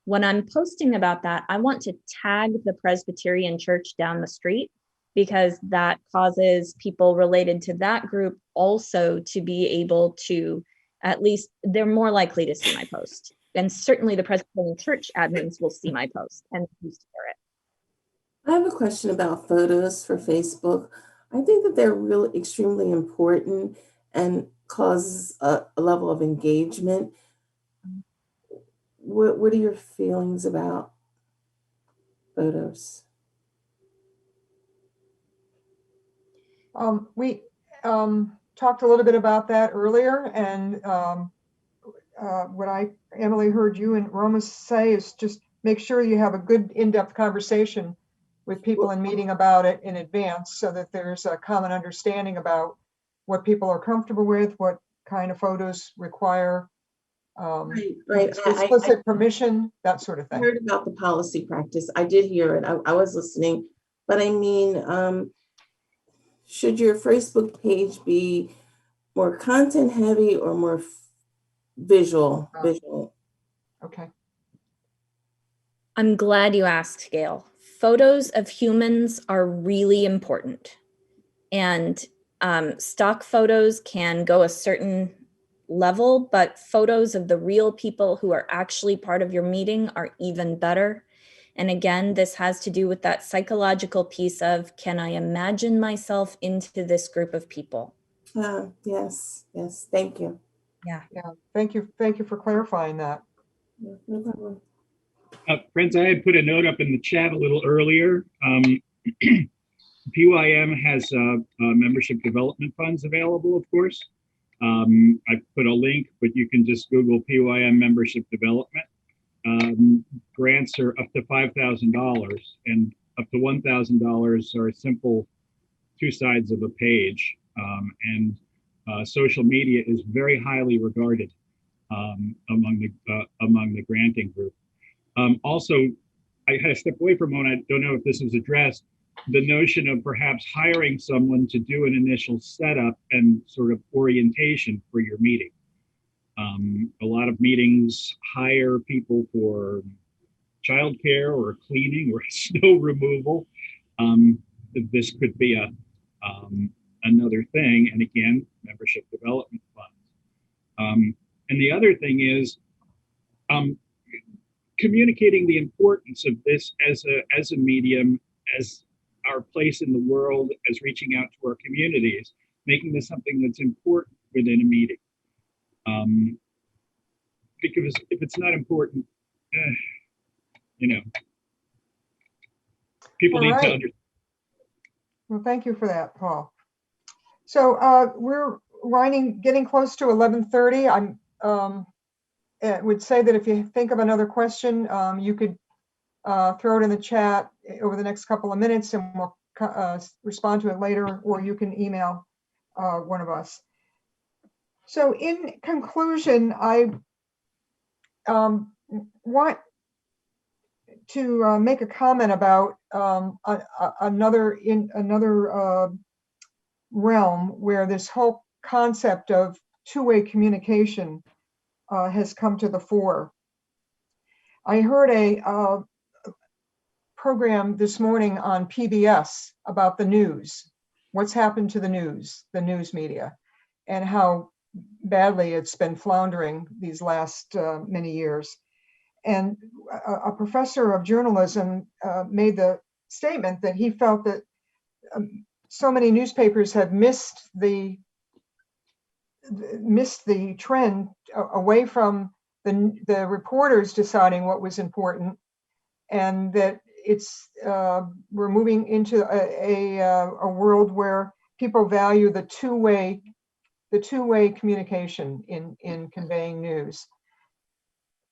S3: When I'm posting about that, I want to tag the Presbyterian church down the street, because that causes people related to that group also to be able to, at least they're more likely to see my post. And certainly the Presbyterian church admins will see my post and share it.
S6: I have a question about photos for Facebook. I think that they're really extremely important and cause a level of engagement. What are your feelings about photos?
S1: We talked a little bit about that earlier, and what Emily heard you and Roma say is just make sure you have a good in-depth conversation with people in meeting about it in advance, so that there's a common understanding about what people are comfortable with, what kind of photos require
S6: Right.
S1: explicit permission, that sort of
S6: I
S1: thing.
S6: heard about the policy practice. I did hear it. I was listening, but I mean, should your Facebook page be more content heavy or more visual?
S1: Okay.
S3: I'm glad you asked, Gail. Photos of humans are really important. And stock photos can go a certain level, but photos of the real people who are actually part of your meeting are even better. And again, this has to do with that psychological piece of, can I imagine myself into this group of people?
S6: Yes. Thank you.
S1: Yeah. Thank you for clarifying that.
S6: No problem.
S7: Friends, I had put a note up in the chat a little earlier. PYM has membership development funds available, of course. I put a link, but you can just Google PYM membership development. Grants are up to $5,000, and up to $1,000 are simple 2 sides of a page. And social media is very highly regarded among the granting group. Also, I had to step away for a moment. I don't know if this was addressed. The notion of perhaps hiring someone to do an initial setup and sort of orientation for your meeting. A lot of meetings hire people for childcare or cleaning or snow removal. This could be another thing. And again, membership development funds. And the other thing is communicating the importance of this as a medium, as our place in the world, as reaching out to our communities, making this something that's important within a meeting. because if it's not important, you know, people
S1: All
S7: need to
S1: right.
S7: understand.
S1: Well, thank you for that, Paul. So we're getting close to 11:30. I would say that if you think of another question, you could throw it in the chat over the next couple of minutes and we'll respond to it later, or you can email one of us. So in conclusion, I want to make a comment about another realm where this whole concept of two-way communication has come to the fore. I heard a program this morning on PBS about the news, what's happened to the news media, and how badly it's been floundering these last many years. And a professor of journalism made the statement that he felt that so many newspapers have missed the trend away from the reporters deciding what was important, and that we're moving into a world where people value the two-way communication in conveying news.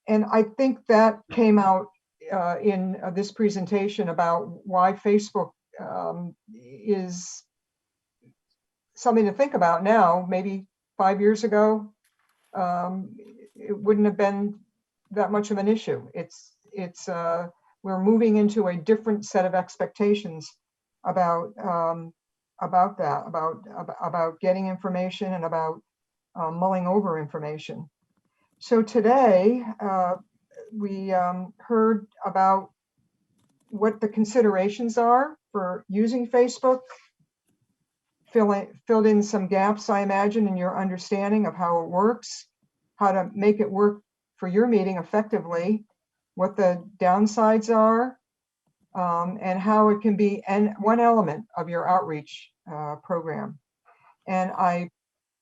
S1: And I think that came out in this presentation about why Facebook is something to think about now. Maybe 5 years ago, it wouldn't have been that much of an issue. We're moving into a different set of expectations about getting information and about mulling over information. So today we heard about what the considerations are for using Facebook, filled in some gaps, I imagine, in your understanding of how it works, how to make it work for your meeting effectively, what the downsides are, and how it can be one element of your outreach program. And I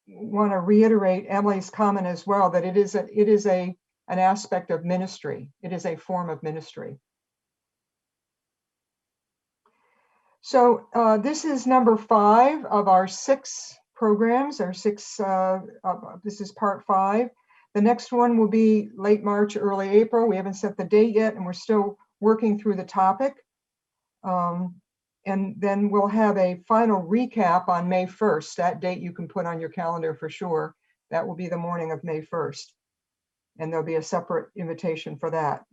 S1: want to reiterate Emily's comment as well, that it is an aspect of ministry. It is a form of ministry. So this is number 5 of our 6 programs, this is part 5. The next one will be late March, early April. We haven't set the date yet, and we're still working through the topic. And then we'll have a final recap on May 1st. That date you can put on your calendar for sure. That will be the morning of May 1st. And there'll be a separate invitation for that.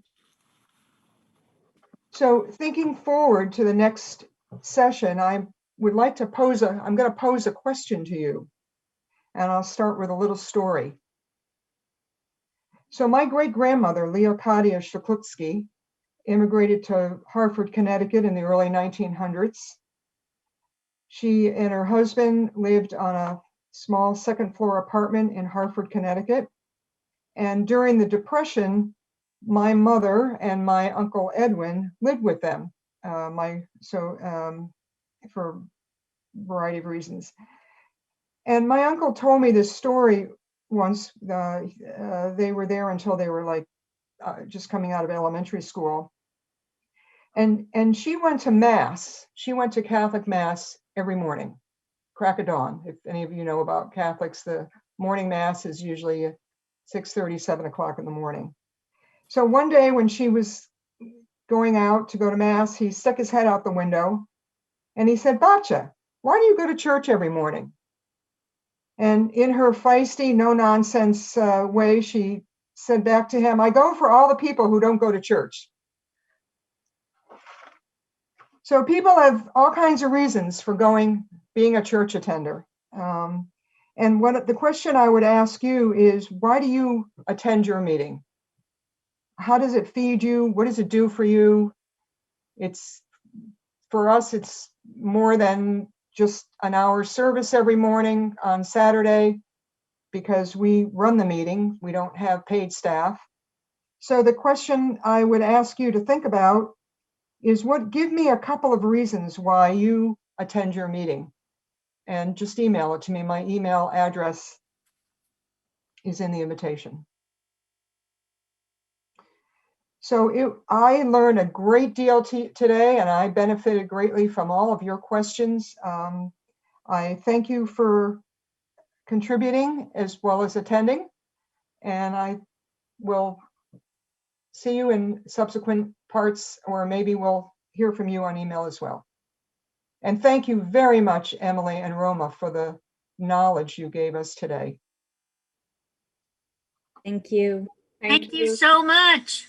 S1: So thinking forward to the next session, I would like to I'm going to pose a question to you. And I'll start with a little story. So my great-grandmother, Leocadia Shklutsky, immigrated to Hartford, Connecticut in the early 1900s. She and her husband lived on a small second-floor apartment in Hartford, Connecticut. And during the Depression, my mother and my uncle Edwin lived with them, for a variety of reasons. And my uncle told me this story once. They were there until they were like just coming out of elementary school. And she went to Mass. She went to Catholic Mass every morning, crack of dawn. If any of you know about Catholics, the morning Mass is usually 6:30, 7 o'clock in the morning. So one day when she was going out to go to Mass, he stuck his head out the window and he said, "Batya, why do you go to church every morning?" And in her feisty, no-nonsense way, she said back to him, "I go for all the people who don't go to church." So people have all kinds of reasons for being a church attender. And the question I would ask you is, why do you attend your meeting? How does it feed you? What does it do for you? For us, it's more than just an hour service every morning on Saturday, because we run the meeting. We don't have paid staff. So the question I would ask you to think about is, give me a couple of reasons why you attend your meeting, and just email it to me. My email address is in the invitation. So I learned a great deal today, and I benefited greatly from all of your questions. I thank you for contributing as well as attending, and I will see you in subsequent parts, or maybe we'll hear from you on email as well. And thank you very much, Emily and Roma, for the knowledge you gave us today.
S3: Thank you.
S4: Thank
S8: Thank you so much.